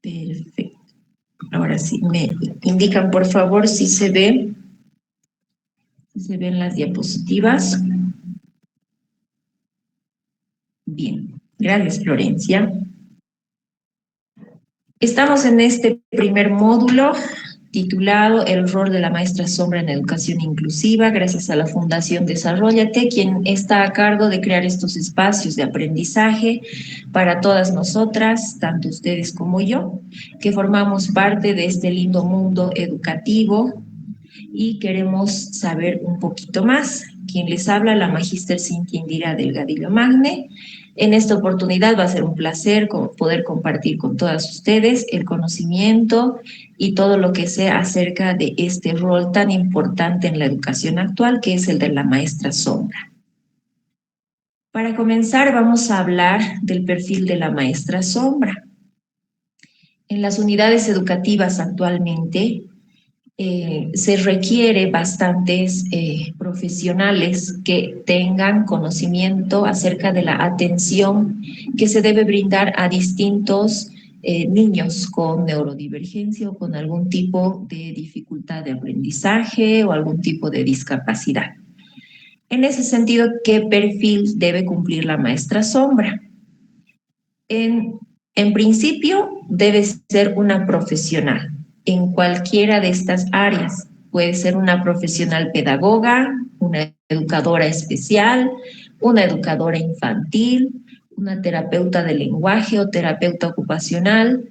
Perfecto. Ahora sí, me indican por favor si se ven las diapositivas. Bien, gracias Florencia. Estamos en este primer módulo titulado El rol de la maestra sombra en educación inclusiva, gracias a la Fundación Desarróllate, quien está a cargo de crear estos espacios de aprendizaje para todas nosotras, tanto ustedes como yo, que formamos parte de este lindo mundo educativo y queremos saber un poquito más. Quien les habla, la magíster Cintia Indira Delgadillo Magne. En esta oportunidad va a ser un placer poder compartir con todas ustedes el conocimiento y todo lo que sé acerca de este rol tan importante en la educación actual, que es el de la maestra sombra. Para comenzar, vamos a hablar del perfil de la maestra sombra. En las unidades educativas actualmente, se requiere bastantes profesionales que tengan conocimiento acerca de la atención que se debe brindar a distintos niños con neurodivergencia o con algún tipo de dificultad de aprendizaje o algún tipo de discapacidad. En ese sentido, ¿qué perfil debe cumplir la maestra sombra? En principio, debe ser una profesional en cualquiera de estas áreas. Puede ser una profesional pedagoga, una educadora especial, una educadora infantil, una terapeuta de lenguaje o terapeuta ocupacional,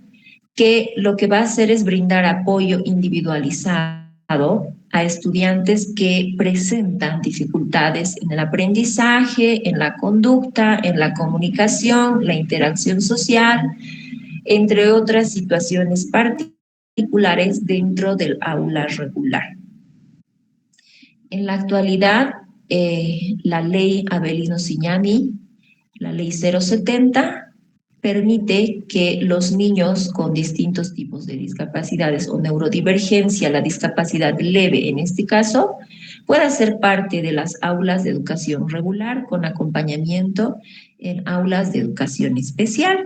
que lo que va a hacer es brindar apoyo individualizado a estudiantes que presentan dificultades en el aprendizaje, en la conducta, en la comunicación, la interacción social, entre otras situaciones particulares dentro del aula regular. En la actualidad, la ley Avelino Cignani, la ley 070, permite que los niños con distintos tipos de discapacidades o neurodivergencia, la discapacidad leve en este caso, pueda ser parte de las aulas de educación regular con acompañamiento en aulas de educación especial.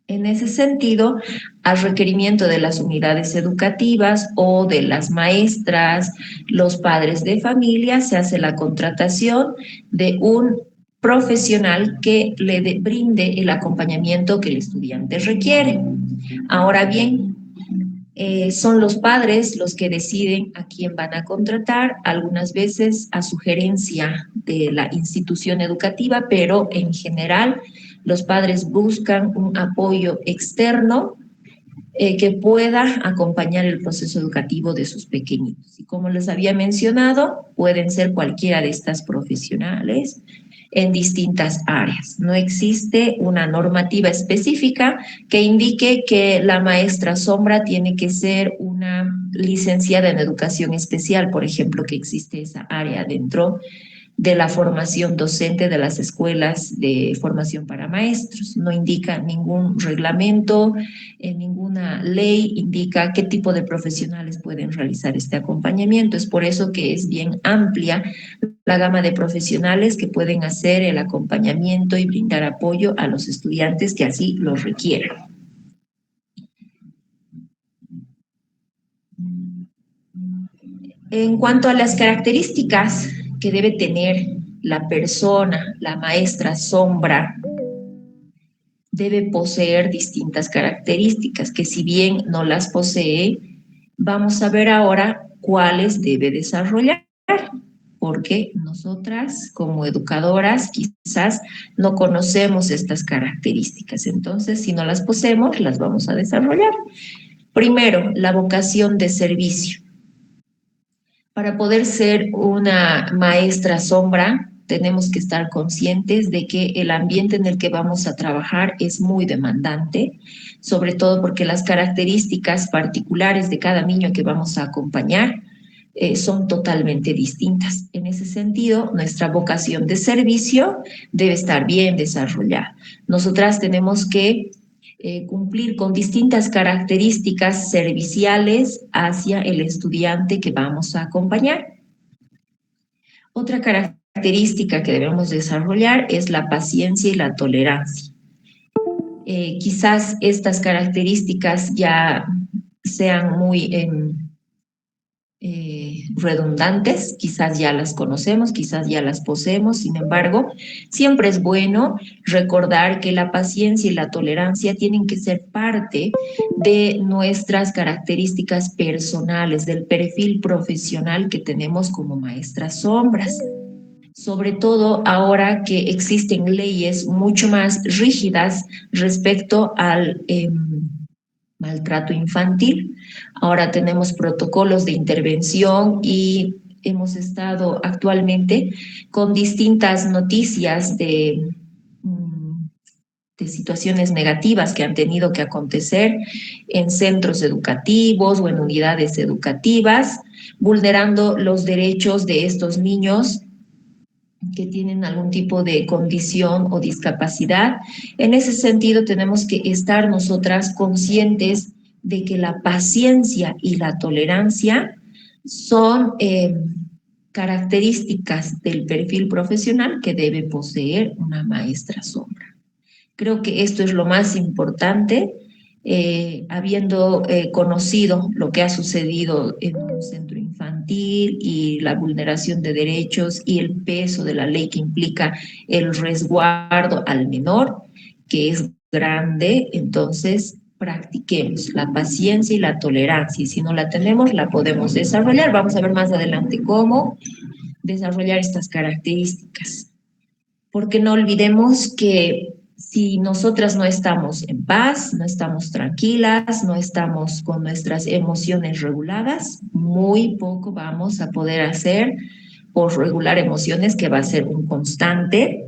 En ese sentido, al requerimiento de las unidades educativas o de las maestras, los padres de familia, se hace la contratación de un profesional que le brinde el acompañamiento que el estudiante requiere. Ahora bien, son los padres los que deciden a quién van a contratar, algunas veces a sugerencia de la institución educativa, pero en general los padres buscan un apoyo externo que pueda acompañar el proceso educativo de sus pequeñitos. Y como les había mencionado, pueden ser cualquiera de estas profesionales en distintas áreas. No existe una normativa específica que indique que la maestra sombra tiene que ser una licenciada en educación especial, por ejemplo, que existe esa área dentro de la formación docente de las escuelas de formación para maestros. No indica ningún reglamento, ninguna ley indica qué tipo de profesionales pueden realizar este acompañamiento. Es por eso que es bien amplia la gama de profesionales que pueden hacer el acompañamiento y brindar apoyo a los estudiantes que así lo requieran. En cuanto a las características que debe tener la persona, la maestra sombra, debe poseer distintas características que, si bien no las posee, vamos a ver ahora cuáles debe desarrollar, porque nosotras como educadoras quizás no conocemos estas características. Entonces, si no las poseemos, las vamos a desarrollar. Primero, la vocación de servicio. Para poder ser una maestra sombra, tenemos que estar conscientes de que el ambiente en el que vamos a trabajar es muy demandante, sobre todo porque las características particulares de cada niño que vamos a acompañar son totalmente distintas. En ese sentido, nuestra vocación de servicio debe estar bien desarrollada. Nosotras tenemos que cumplir con distintas características serviciales hacia el estudiante que vamos a acompañar. Otra característica que debemos desarrollar es la paciencia y la tolerancia. Quizás estas características ya sean muy redundantes, quizás ya las conocemos, quizás ya las poseemos, sin embargo, siempre es bueno recordar que la paciencia y la tolerancia tienen que ser parte de nuestras características personales, del perfil profesional que tenemos como maestras sombras. Sobre todo ahora que existen leyes mucho más rígidas respecto al maltrato infantil. Ahora tenemos protocolos de intervención y hemos estado actualmente con distintas noticias de situaciones negativas que han tenido que acontecer en centros educativos o en unidades educativas, vulnerando los derechos de estos niños que tienen algún tipo de condición o discapacidad. En ese sentido, tenemos que estar nosotras conscientes de que la paciencia y la tolerancia son características del perfil profesional que debe poseer una maestra sombra. Creo que esto es lo más importante, habiendo conocido lo que ha sucedido en un centro infantil y la vulneración de derechos y el peso de la ley que implica el resguardo al menor, que es grande, entonces practiquemos la paciencia y la tolerancia. Y si no la tenemos, la podemos desarrollar. Vamos a ver más adelante cómo desarrollar estas características. Porque no olvidemos que si nosotras no estamos en paz, no estamos tranquilas, no estamos con nuestras emociones reguladas, muy poco vamos a poder hacer por regular emociones, que va a ser un constante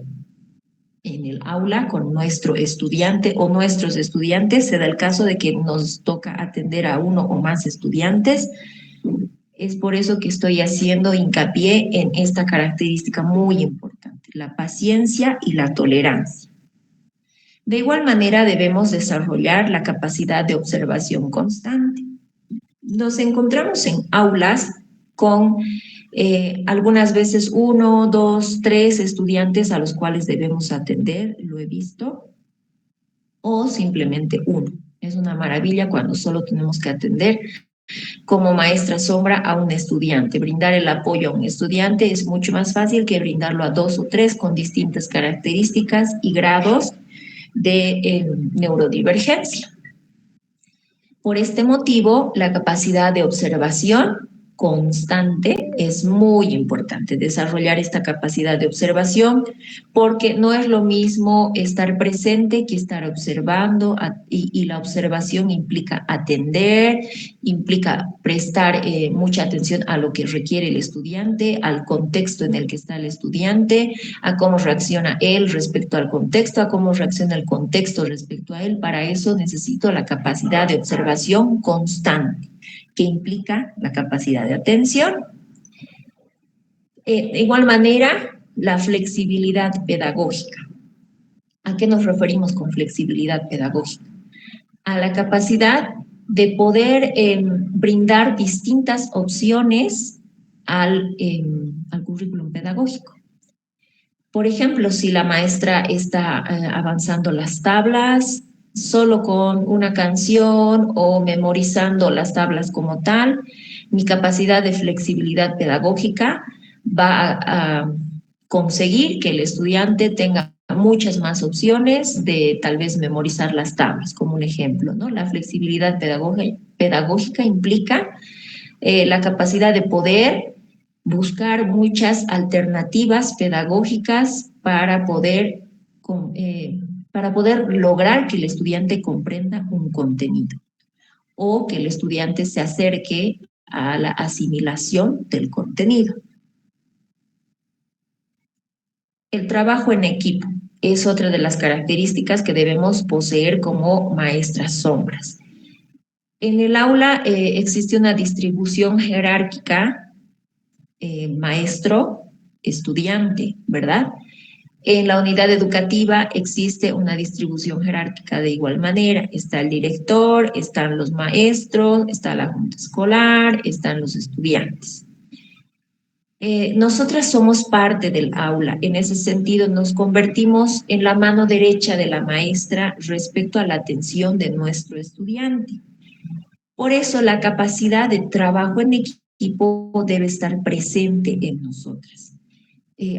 en el aula con nuestro estudiante o nuestros estudiantes. Se da el caso de que nos toca atender a uno o más estudiantes. Es por eso que estoy haciendo hincapié en esta característica muy importante, la paciencia y la tolerancia. De igual manera, debemos desarrollar la capacidad de observación constante. Nos encontramos en aulas con algunas veces 1, 2, 3 estudiantes a los cuales debemos atender, lo he visto, o simplemente uno. Es una maravilla cuando solo tenemos que atender como maestra sombra a un estudiante. Brindar el apoyo a un estudiante es mucho más fácil que brindarlo a 2 o 3 con distintas características y grados de neurodivergencia. Por este motivo, la capacidad de observación constante es muy importante, desarrollar esta capacidad de observación, porque no es lo mismo estar presente que estar observando, y la observación implica atender, implica prestar mucha atención a lo que requiere el estudiante, al contexto en el que está el estudiante, a cómo reacciona él respecto al contexto, a cómo reacciona el contexto respecto a él. Para eso necesito la capacidad de observación constante, que implica la capacidad de atención. De igual manera, la flexibilidad pedagógica. ¿A qué nos referimos con flexibilidad pedagógica? A la capacidad de poder brindar distintas opciones al currículum pedagógico. Por ejemplo, si la maestra está avanzando las tablas solo con una canción o memorizando las tablas como tal, mi capacidad de flexibilidad pedagógica va a conseguir que el estudiante tenga muchas más opciones de tal vez memorizar las tablas, como un ejemplo, ¿no? La flexibilidad pedagógica implica la capacidad de poder buscar muchas alternativas pedagógicas para poder lograr que el estudiante comprenda un contenido o que el estudiante se acerque a la asimilación del contenido. El trabajo en equipo es otra de las características que debemos poseer como maestras sombras. En el aula existe una distribución jerárquica maestro-estudiante, ¿verdad? En la unidad educativa existe una distribución jerárquica de igual manera. Está el director, están los maestros, está la junta escolar, están los estudiantes. Nosotras somos parte del aula, en ese sentido nos convertimos en la mano derecha de la maestra respecto a la atención de nuestro estudiante. Por eso la capacidad de trabajo en equipo debe estar presente en nosotras.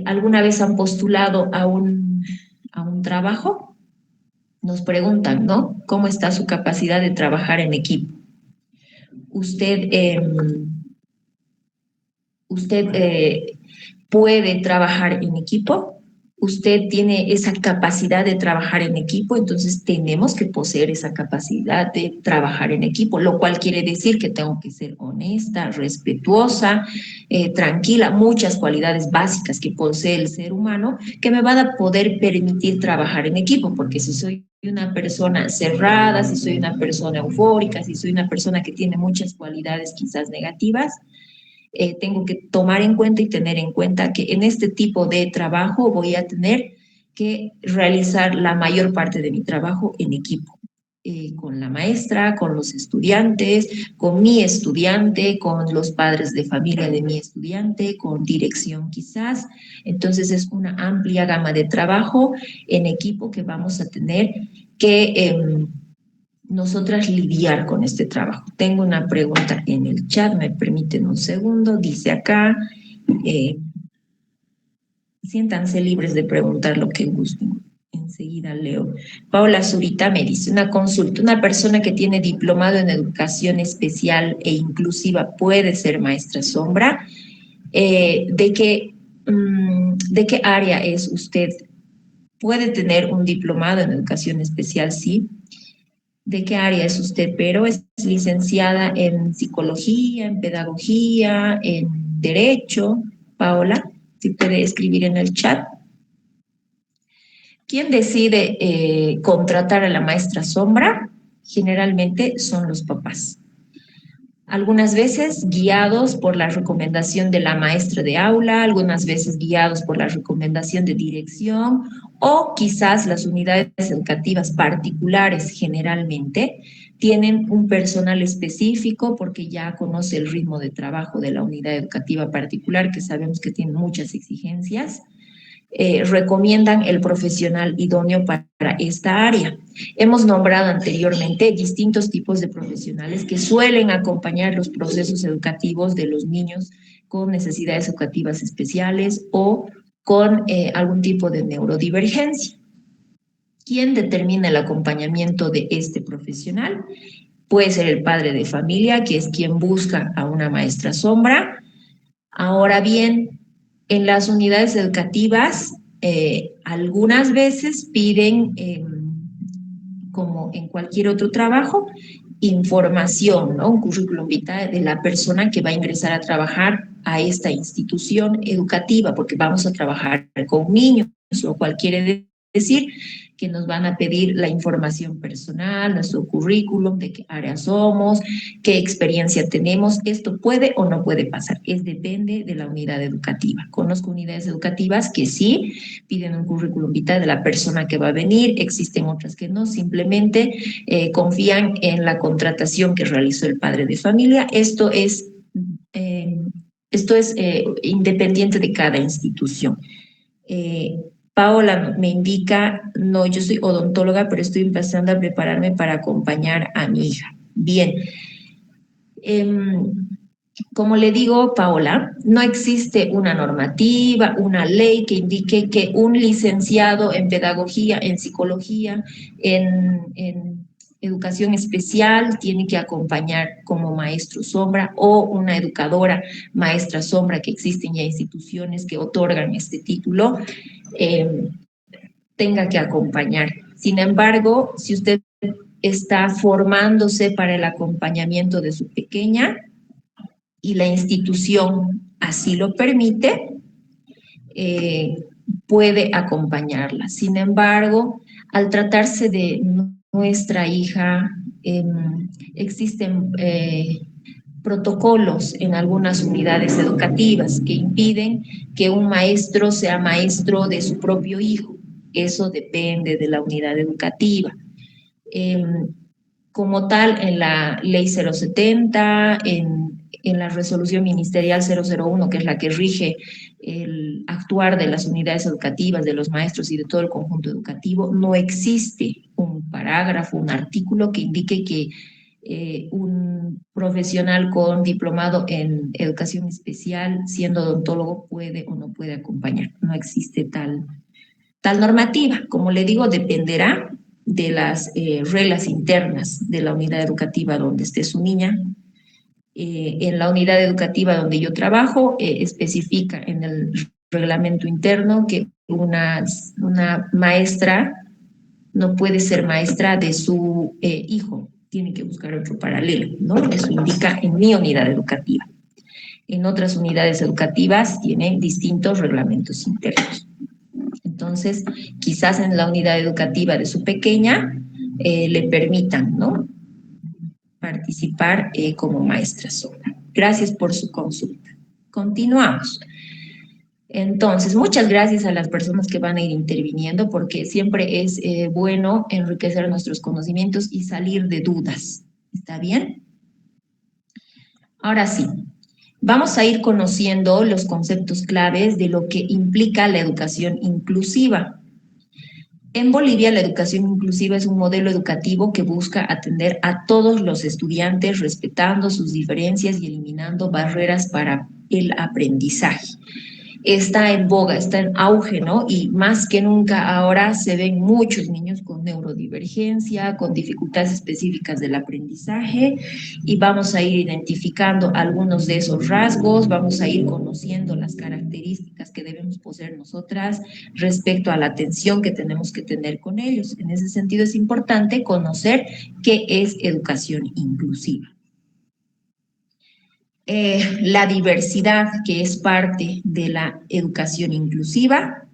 ¿Alguna vez han postulado a un trabajo? Nos preguntan, ¿no? ¿Cómo está su capacidad de trabajar en equipo? Usted, usted puede trabajar en equipo, usted tiene esa capacidad de trabajar en equipo, entonces tenemos que poseer esa capacidad de trabajar en equipo, lo cual quiere decir que tengo que ser honesta, respetuosa, tranquila, muchas cualidades básicas que posee el ser humano que me van a poder permitir trabajar en equipo, porque si soy una persona cerrada, si soy una persona eufórica, si soy una persona que tiene muchas cualidades quizás negativas, tengo que tomar en cuenta y tener en cuenta que en este tipo de trabajo voy a tener que realizar la mayor parte de mi trabajo en equipo, con la maestra, con los estudiantes, con mi estudiante, con los padres de familia de mi estudiante, con dirección quizás. Entonces es una amplia gama de trabajo en equipo que vamos a tener que nosotras lidiar con este trabajo. Tengo una pregunta en el chat, me permiten un segundo, dice acá, eh, siéntanse libres de preguntar lo que gusten. Enseguida leo. Paola Zurita me dice, una consulta, una persona que tiene diplomado en educación especial e inclusiva puede ser maestra sombra. ¿De qué área es usted? Puede tener un diplomado en educación especial, sí. ¿De qué área es usted? Pero es licenciada en psicología, en pedagogía, en derecho. Paola, si puede escribir en el chat. ¿Quién decide contratar a la maestra sombra? Generalmente son los papás. Algunas veces guiados por la recomendación de la maestra de aula, algunas veces guiados por la recomendación de dirección o quizás las unidades educativas particulares generalmente tienen un personal específico porque ya conoce el ritmo de trabajo de la unidad educativa particular, que sabemos que tiene muchas exigencias. Recomiendan el profesional idóneo para esta área. Hemos nombrado anteriormente distintos tipos de profesionales que suelen acompañar los procesos educativos de los niños con necesidades educativas especiales o con algún tipo de neurodivergencia. ¿Quién determina el acompañamiento de este profesional? Puede ser el padre de familia, que es quien busca a una maestra sombra. Ahora bien, en las unidades educativas, algunas veces piden, como en cualquier otro trabajo, información, ¿no? Un currículum vitae de la persona que va a ingresar a trabajar a esta institución educativa, porque vamos a trabajar con niños, lo cual quiere decir que nos van a pedir la información personal, nuestro currículum, de qué área somos, qué experiencia tenemos. Esto puede o no puede pasar, depende de la unidad educativa. Conozco unidades educativas que sí piden un currículum vitae de la persona que va a venir, existen otras que no, simplemente confían en la contratación que realizó el padre de familia. Eh, esto es independiente de cada institución. Paola me indica, no, yo soy odontóloga, pero estoy empezando a prepararme para acompañar a mi hija. Bien. Como le digo, Paola, no existe una normativa, una ley que indique que un licenciado en pedagogía, en psicología, en educación especial tiene que acompañar como maestro sombra o una educadora maestra sombra, que existen ya instituciones que otorgan este título, tenga que acompañar. Sin embargo, si usted está formándose para el acompañamiento de su pequeña y la institución así lo permite, puede acompañarla. Sin embargo, al tratarse de nuestra hija, existen protocolos en algunas unidades educativas que impiden que un maestro sea maestro de su propio hijo. Eso depende de la unidad educativa. como tal, en la Ley 070, en la Resolución Ministerial 001, que es la que rige el actuar de las unidades educativas, de los maestros y de todo el conjunto educativo, no existe un parágrafo, un artículo que indique que un profesional con diplomado en educación especial, siendo odontólogo, puede o no puede acompañar. No existe tal normativa. Como le digo, dependerá de las reglas internas de la unidad educativa donde esté su niña. En la unidad educativa donde yo trabajo, especifica en el reglamento interno que una maestra no puede ser maestra de su hijo, tiene que buscar otro paralelo, ¿no? Eso indica en mi unidad educativa. En otras unidades educativas tienen distintos reglamentos internos. Entonces, quizás en la unidad educativa de su pequeña le permitan, ¿no?, participar como maestra sola. Gracias por su consulta. Continuamos. Entonces, muchas gracias a las personas que van a ir interviniendo, porque siempre es bueno enriquecer nuestros conocimientos y salir de dudas. ¿Está bien? Ahora sí, vamos a ir conociendo los conceptos claves de lo que implica la educación inclusiva. En Bolivia, la educación inclusiva es un modelo educativo que busca atender a todos los estudiantes, respetando sus diferencias y eliminando barreras para el aprendizaje. Está en boga, está en auge, ¿no? Y más que nunca ahora se ven muchos niños con neurodivergencia, con dificultades específicas del aprendizaje, y vamos a ir identificando algunos de esos rasgos, vamos a ir conociendo las características que debemos poseer nosotras respecto a la atención que tenemos que tener con ellos. En ese sentido es importante conocer qué es educación inclusiva. La diversidad, que es parte de la educación inclusiva,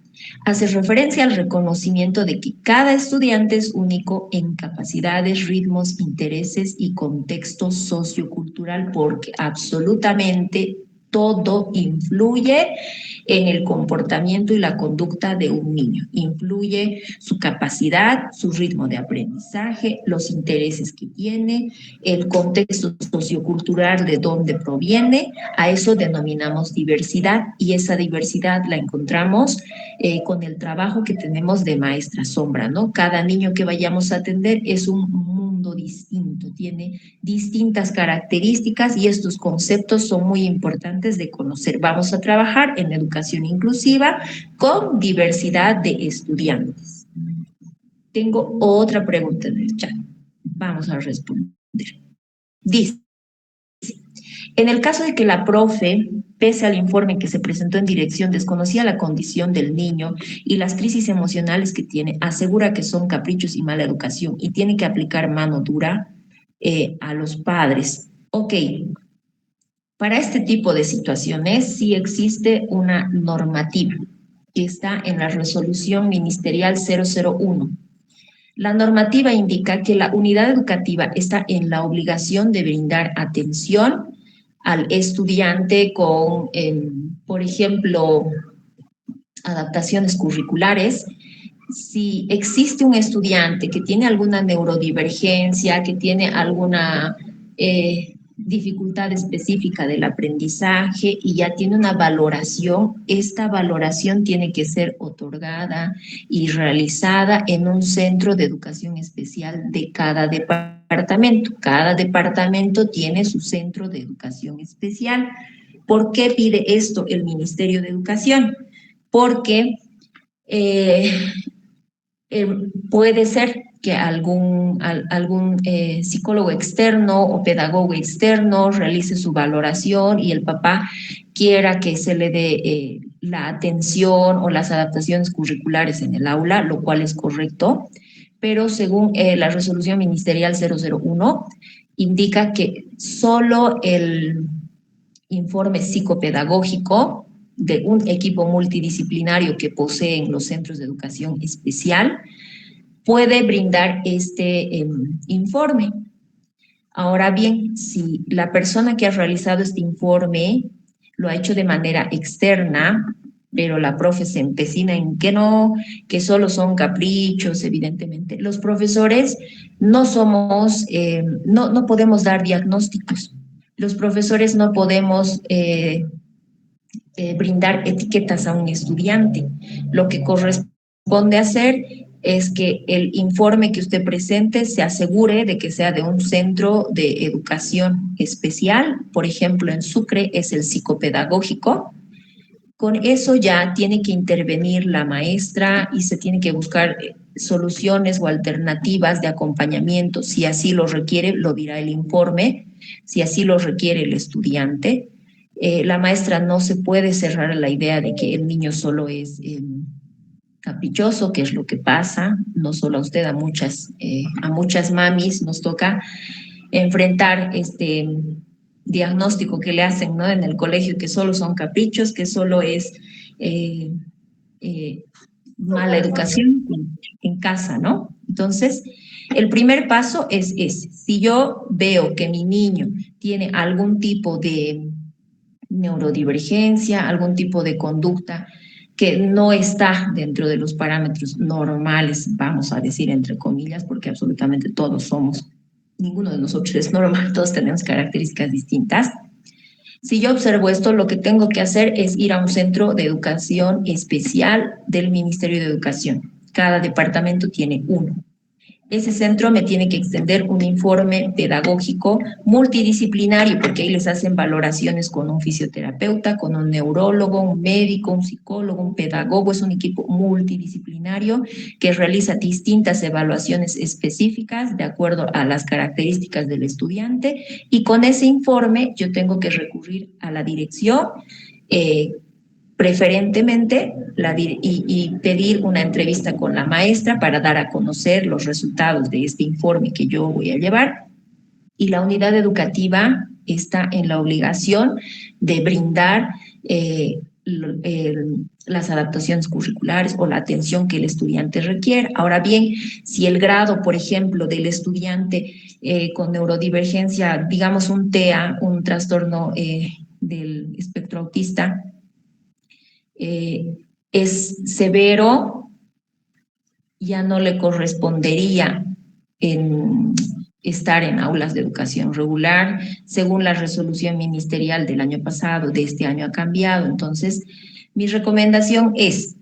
hace referencia al reconocimiento de que cada estudiante es único en capacidades, ritmos, intereses y contexto sociocultural, porque absolutamente todo influye en el comportamiento y la conducta de un niño. Influye su capacidad, su ritmo de aprendizaje, los intereses que tiene, el contexto sociocultural de dónde proviene. A eso denominamos diversidad, y esa diversidad la encontramos con el trabajo que tenemos de maestra sombra, ¿no? Cada niño que vayamos a atender es un mundo distinto, tiene distintas características, y estos conceptos son muy importantes de conocer. Vamos a trabajar en educación inclusiva con diversidad de estudiantes. Tengo otra pregunta en el chat. Vamos a responder. Dice: en el caso de que la profe, pese al informe que se presentó en dirección, desconocía la condición del niño y las crisis emocionales que tiene, asegura que son caprichos y mala educación y tiene que aplicar mano dura a los padres. Ok, para este tipo de situaciones sí existe una normativa que está en la Resolución Ministerial 001. La normativa indica que la unidad educativa está en la obligación de brindar atención al estudiante con, por ejemplo, adaptaciones curriculares. Si existe un estudiante que tiene alguna neurodivergencia, que tiene alguna dificultad específica del aprendizaje y ya tiene una valoración, esta valoración tiene que ser otorgada y realizada en un centro de educación especial de cada departamento. Cada departamento tiene su centro de educación especial. ¿Por qué pide esto el Ministerio de Educación? Porque puede ser que algún psicólogo externo o pedagogo externo realice su valoración y el papá quiera que se le dé la atención o las adaptaciones curriculares en el aula, lo cual es correcto, pero según la resolución ministerial 001 indica que solo el informe psicopedagógico de un equipo multidisciplinario que poseen los centros de educación especial puede brindar este informe. Ahora bien, si la persona que ha realizado este informe lo ha hecho de manera externa, pero la profe se empecina en que no, que solo son caprichos, evidentemente. Los profesores no somos, no podemos dar diagnósticos. Los profesores no podemos brindar etiquetas a un estudiante. Lo que corresponde hacer es que el informe que usted presente se asegure de que sea de un centro de educación especial. Por ejemplo, en Sucre es el psicopedagógico. Con eso ya tiene que intervenir la maestra y se tiene que buscar soluciones o alternativas de acompañamiento. Si así lo requiere, lo dirá el informe, si así lo requiere el estudiante. La maestra no se puede cerrar a la idea de que el niño solo es caprichoso, que es lo que pasa, no solo a usted, a muchas mamis nos toca enfrentar este diagnóstico que le hacen, ¿no?, en el colegio, que solo son caprichos, que solo es eh, eh, mala educación en casa, ¿no? Entonces, el primer paso es ese. Si yo veo que mi niño tiene algún tipo de neurodivergencia, algún tipo de conducta que no está dentro de los parámetros normales, vamos a decir entre comillas, porque absolutamente todos somos, ninguno de nosotros es normal, todos tenemos características distintas. Si yo observo esto, lo que tengo que hacer es ir a un centro de educación especial del Ministerio de Educación. Cada departamento tiene uno. Ese centro me tiene que extender un informe pedagógico multidisciplinario, porque ahí les hacen valoraciones con un fisioterapeuta, con un neurólogo, un médico, un psicólogo, un pedagogo. Es un equipo multidisciplinario que realiza distintas evaluaciones específicas de acuerdo a las características del estudiante, y con ese informe yo tengo que recurrir a la dirección, preferentemente y pedir una entrevista con la maestra para dar a conocer los resultados de este informe que yo voy a llevar. Y la unidad educativa está en la obligación de brindar las adaptaciones curriculares o la atención que el estudiante requiere. Ahora bien, si el grado, por ejemplo, del estudiante con neurodivergencia, digamos un TEA, un trastorno del espectro autista, es severo, ya no le correspondería en estar en aulas de educación regular. Según la resolución ministerial del año pasado, de este año ha cambiado. Entonces, mi recomendación es: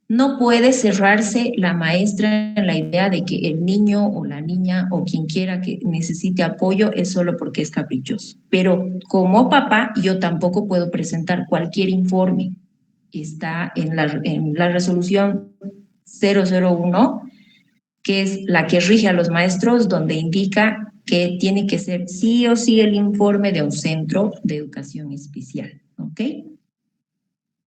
no puede cerrarse la maestra en la idea de que el niño o la niña o quien quiera que necesite apoyo es solo porque es caprichoso. Pero como papá, yo tampoco puedo presentar cualquier informe. Está en la resolución 001, que es la que rige a los maestros, donde indica que tiene que ser sí o sí el informe de un centro de educación especial. ¿Ok?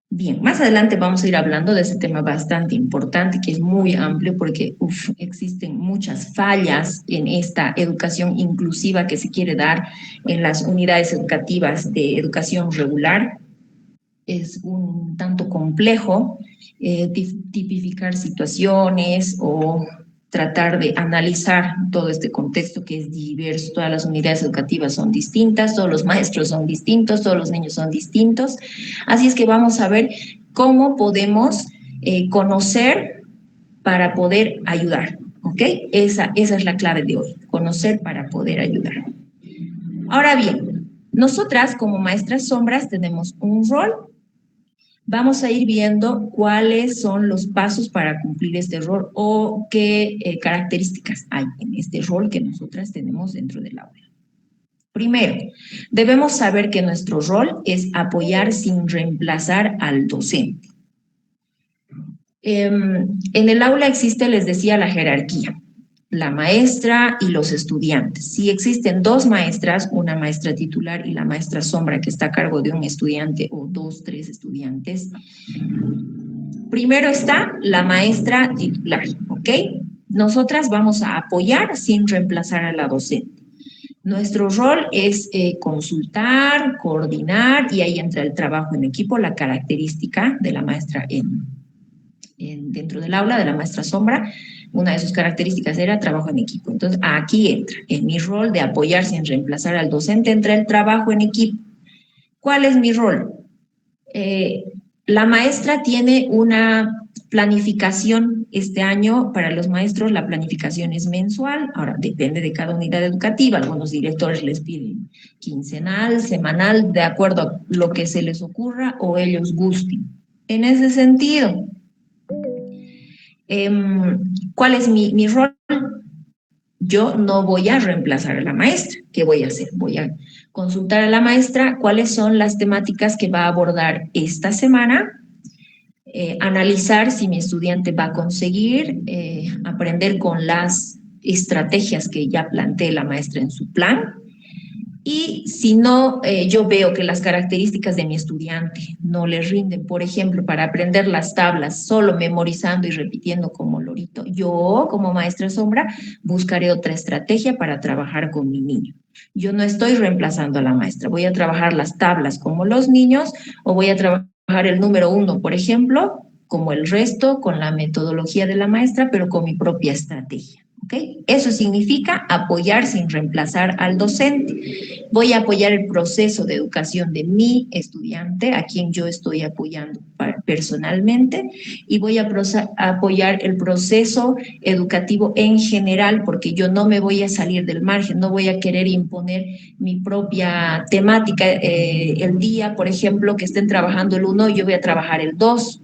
Bien, más adelante vamos a ir hablando de ese tema bastante importante, que es muy amplio, porque existen muchas fallas en esta educación inclusiva que se quiere dar en las unidades educativas de educación regular. Es un tanto complejo tipificar situaciones o tratar de analizar todo este contexto que es diverso. Todas las unidades educativas son distintas, todos los maestros son distintos, todos los niños son distintos. Así es que vamos a ver cómo podemos conocer para poder ayudar, ¿ok? Esa es la clave de hoy, conocer para poder ayudar. Ahora bien, nosotras como maestras sombras tenemos un rol. Vamos a ir viendo cuáles son los pasos para cumplir este rol o qué características hay en este rol que nosotras tenemos dentro del aula. Primero, debemos saber que nuestro rol es apoyar sin reemplazar al docente. En el aula existe, les decía, la jerarquía, la maestra y los estudiantes. Si existen dos maestras, una maestra titular y la maestra sombra que está a cargo de un estudiante o dos, tres estudiantes, primero está la maestra titular, ¿ok? Nosotras vamos a apoyar sin reemplazar a la docente. Nuestro rol es consultar, coordinar, y ahí entra el trabajo en equipo, la característica de la maestra dentro del aula, de la maestra sombra. Una de sus características era trabajo en equipo. Entonces, aquí entra, en mi rol de apoyar sin reemplazar al docente, entra el trabajo en equipo. ¿Cuál es mi rol? La maestra tiene una planificación este año. Para los maestros la planificación es mensual. Ahora depende de cada unidad educativa. Algunos directores les piden quincenal, semanal, de acuerdo a lo que se les ocurra o ellos gusten. En ese sentido, ¿cuál es mi rol? Yo no voy a reemplazar a la maestra. ¿Qué voy a hacer? Voy a consultar a la maestra cuáles son las temáticas que va a abordar esta semana, analizar si mi estudiante va a conseguir aprender con las estrategias que ya plantee la maestra en su plan. Y si no, yo veo que las características de mi estudiante no le rinden, por ejemplo, para aprender las tablas solo memorizando y repitiendo como lorito, yo como maestra sombra buscaré otra estrategia para trabajar con mi niño. Yo no estoy reemplazando a la maestra, voy a trabajar las tablas como los niños o voy a trabajar el número 1, por ejemplo, como el resto, con la metodología de la maestra, pero con mi propia estrategia. ¿Okay? Eso significa apoyar sin reemplazar al docente. Voy a apoyar el proceso de educación de mi estudiante, a quien yo estoy apoyando personalmente, y voy a apoyar el proceso educativo en general, porque yo no me voy a salir del margen, no voy a querer imponer mi propia temática. El día, por ejemplo, que estén trabajando el 1, yo voy a trabajar el 2.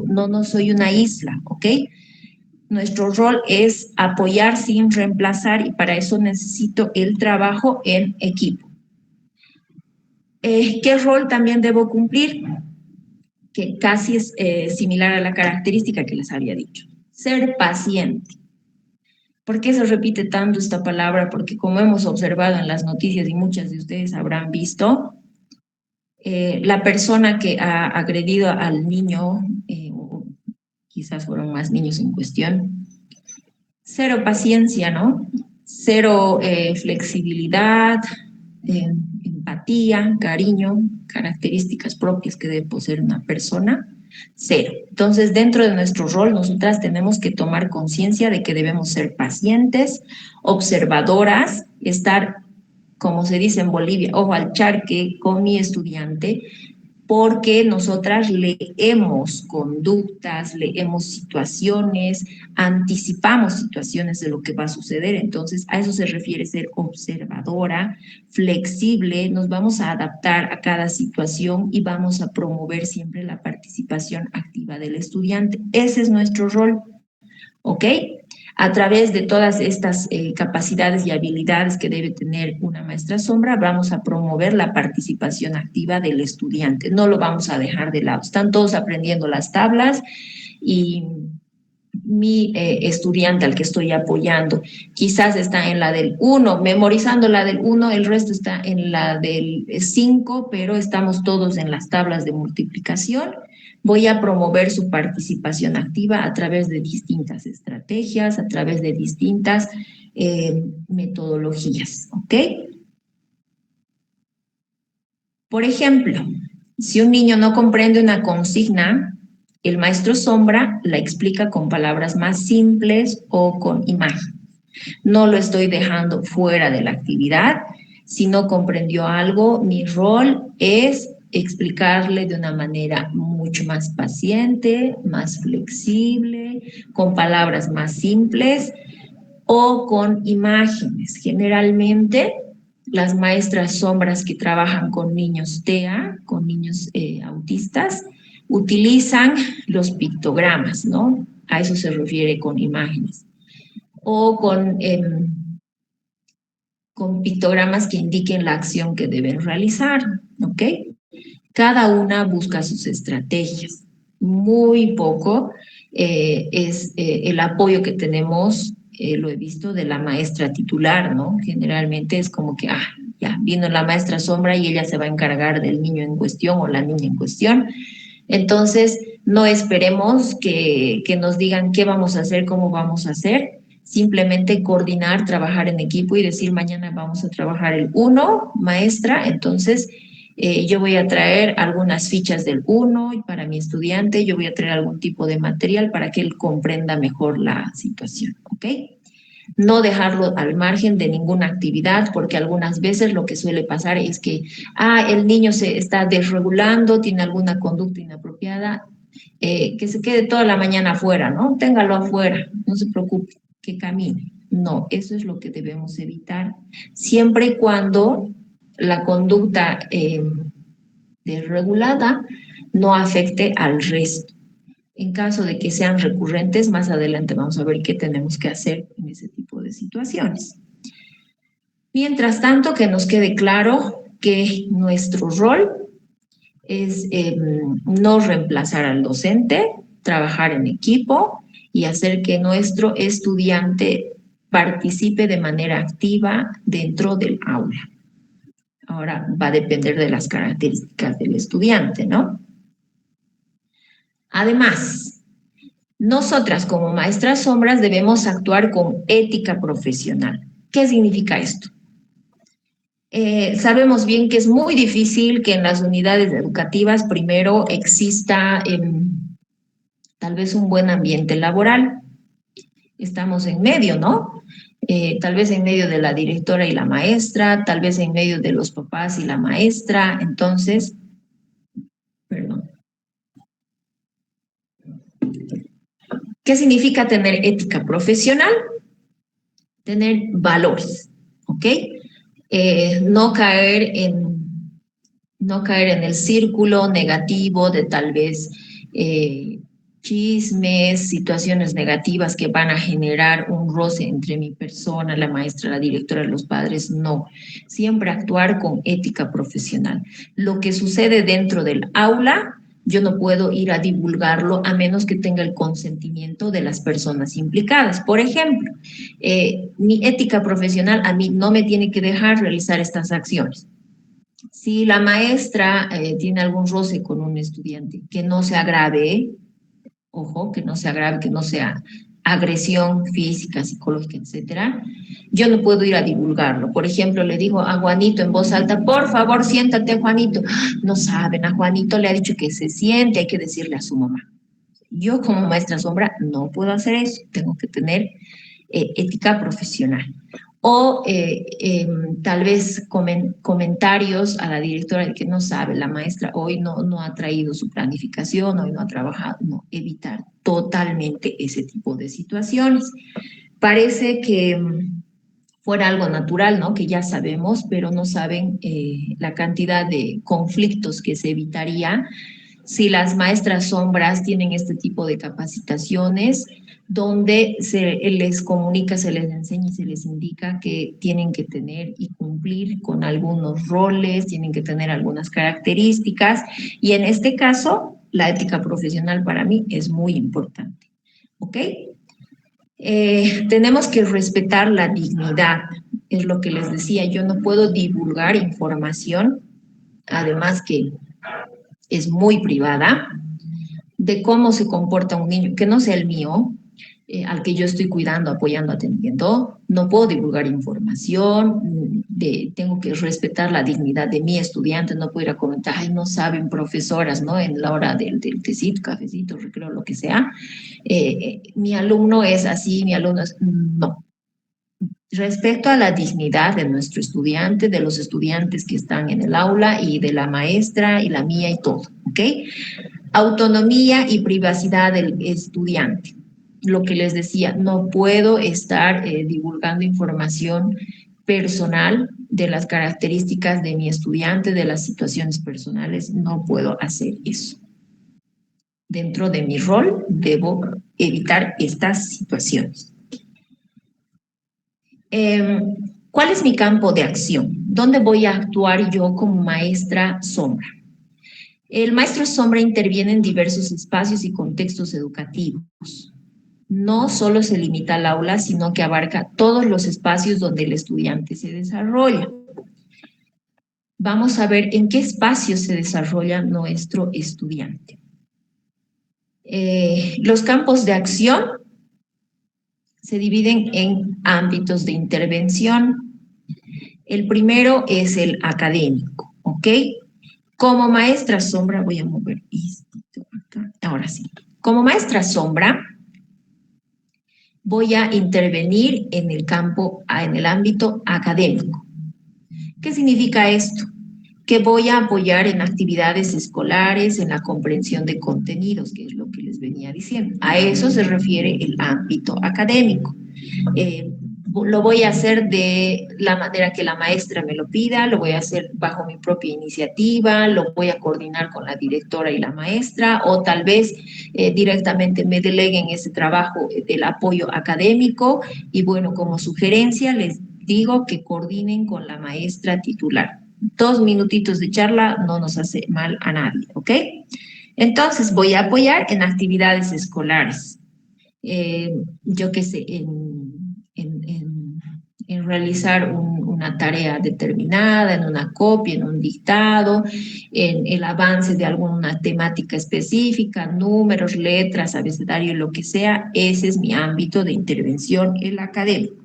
No soy una isla, ¿ok? Nuestro rol es apoyar sin reemplazar y para eso necesito el trabajo en equipo. ¿Qué rol también debo cumplir? Que casi es similar a la característica que les había dicho. Ser paciente. ¿Por qué se repite tanto esta palabra? Porque como hemos observado en las noticias y muchas de ustedes habrán visto, la persona que ha agredido al niño, o quizás fueron más niños en cuestión, cero paciencia, ¿no? Cero flexibilidad, empatía, cariño, características propias que debe poseer una persona, cero. Entonces, dentro de nuestro rol, nosotras tenemos que tomar conciencia de que debemos ser pacientes, observadoras, estar, como se dice en Bolivia, ojo al charque con mi estudiante, porque nosotras leemos conductas, leemos situaciones, anticipamos situaciones de lo que va a suceder. Entonces, a eso se refiere ser observadora, flexible, nos vamos a adaptar a cada situación y vamos a promover siempre la participación activa del estudiante. Ese es nuestro rol, ¿ok? A través de todas estas capacidades y habilidades que debe tener una maestra sombra, vamos a promover la participación activa del estudiante. No lo vamos a dejar de lado. Están todos aprendiendo las tablas y mi estudiante al que estoy apoyando quizás está en la del 1, memorizando la del 1, el resto está en la del 5, pero estamos todos en las tablas de multiplicación. Voy a promover su participación activa a través de distintas estrategias, a través de distintas metodologías, ¿ok? Por ejemplo, si un niño no comprende una consigna, el maestro sombra la explica con palabras más simples o con imágenes. No lo estoy dejando fuera de la actividad. Si no comprendió algo, mi rol es explicarle de una manera mucho más paciente, más flexible, con palabras más simples o con imágenes. Generalmente, las maestras sombras que trabajan con niños TEA, con niños autistas, utilizan los pictogramas, ¿no? A eso se refiere con imágenes. O con pictogramas que indiquen la acción que deben realizar, ¿ok? Cada una busca sus estrategias. Muy poco es el apoyo que tenemos, lo he visto, de la maestra titular, ¿no? Generalmente es como que, ya, vino la maestra sombra y ella se va a encargar del niño en cuestión o la niña en cuestión. Entonces, no esperemos que nos digan qué vamos a hacer, cómo vamos a hacer, simplemente coordinar, trabajar en equipo y decir mañana vamos a trabajar el 1, maestra, entonces yo voy a traer algunas fichas del 1 y para mi estudiante yo voy a traer algún tipo de material para que él comprenda mejor la situación, ¿ok? No dejarlo al margen de ninguna actividad, porque algunas veces lo que suele pasar es que, el niño se está desregulando, tiene alguna conducta inapropiada, que se quede toda la mañana afuera, ¿no? Téngalo afuera, no se preocupe, que camine. No, eso es lo que debemos evitar, siempre y cuando la conducta desregulada no afecte al resto. En caso de que sean recurrentes, más adelante vamos a ver qué tenemos que hacer en ese tipo de situaciones. Mientras tanto, que nos quede claro que nuestro rol es no reemplazar al docente, trabajar en equipo y hacer que nuestro estudiante participe de manera activa dentro del aula. Ahora va a depender de las características del estudiante, ¿no? Además, nosotras como maestras sombras debemos actuar con ética profesional. ¿Qué significa esto? Sabemos bien que es muy difícil que en las unidades educativas primero exista tal vez un buen ambiente laboral. Estamos en medio, ¿no? Tal vez en medio de la directora y la maestra, tal vez en medio de los papás y la maestra. Entonces, perdón. ¿Qué significa tener ética profesional? Tener valores, ¿ok? No caer en el círculo negativo de tal vez chismes, situaciones negativas que van a generar un roce entre mi persona, la maestra, la directora, los padres, no. Siempre actuar con ética profesional. Lo que sucede dentro del aula, yo no puedo ir a divulgarlo a menos que tenga el consentimiento de las personas implicadas. Por ejemplo, mi ética profesional a mí no me tiene que dejar realizar estas acciones. Si la maestra tiene algún roce con un estudiante, que no se agrave, ojo, que no se agrave, que no sea agresión física, psicológica, etcétera, yo no puedo ir a divulgarlo. Por ejemplo, le digo a Juanito en voz alta, por favor, siéntate, Juanito. No saben, a Juanito le ha dicho que se siente, hay que decirle a su mamá. Yo como maestra sombra no puedo hacer eso, tengo que tener ética profesional. O tal vez comentarios a la directora de que no sabe, la maestra hoy no ha traído su planificación, hoy no ha trabajado, no, evitar totalmente ese tipo de situaciones. Parece que fuera algo natural, ¿no? Que ya sabemos, pero no saben la cantidad de conflictos que se evitaría si las maestras sombras tienen este tipo de capacitaciones donde se les comunica, se les enseña y se les indica que tienen que tener y cumplir con algunos roles, tienen que tener algunas características y en este caso la ética profesional para mí es muy importante. ¿Ok? Tenemos que respetar la dignidad, es lo que les decía, yo no puedo divulgar información, además que es muy privada, de cómo se comporta un niño, que no sea el mío, al que yo estoy cuidando, apoyando, atendiendo. No puedo divulgar información, tengo que respetar la dignidad de mi estudiante, no puedo ir a comentar, ay, no saben profesoras, ¿no? En la hora del tecito, cafecito, recreo, lo que sea. Mi alumno es así, mi alumno es... No. Respecto a la dignidad de nuestro estudiante, de los estudiantes que están en el aula y de la maestra y la mía y todo, ¿ok? Autonomía y privacidad del estudiante. Lo que les decía, no puedo estar divulgando información personal de las características de mi estudiante, de las situaciones personales, no puedo hacer eso. Dentro de mi rol debo evitar estas situaciones. ¿Cuál es mi campo de acción? ¿Dónde voy a actuar yo como maestra sombra? El maestro sombra interviene en diversos espacios y contextos educativos. No solo se limita al aula, sino que abarca todos los espacios donde el estudiante se desarrolla. Vamos a ver en qué espacios se desarrolla nuestro estudiante. Los campos de acción se dividen en ámbitos de intervención. El primero es el académico, ¿ok? Como maestra sombra, voy a mover esto acá, ahora sí. Como maestra sombra, voy a intervenir en el campo, en el ámbito académico. ¿Qué significa esto? Que voy a apoyar en actividades escolares, en la comprensión de contenidos, que es lo que les venía diciendo. A eso se refiere el ámbito académico. Lo voy a hacer de la manera que la maestra me lo pida, lo voy a hacer bajo mi propia iniciativa, lo voy a coordinar con la directora y la maestra, o tal vez directamente me deleguen ese trabajo del apoyo académico, y bueno, como sugerencia les digo que coordinen con la maestra titular. 2 minutitos de charla no nos hace mal a nadie, ¿ok? Entonces voy a apoyar en actividades escolares. Yo qué sé, en realizar una tarea determinada, en una copia, en un dictado, en el avance de alguna temática específica, números, letras, abecedario, lo que sea. Ese es mi ámbito de intervención, el académico.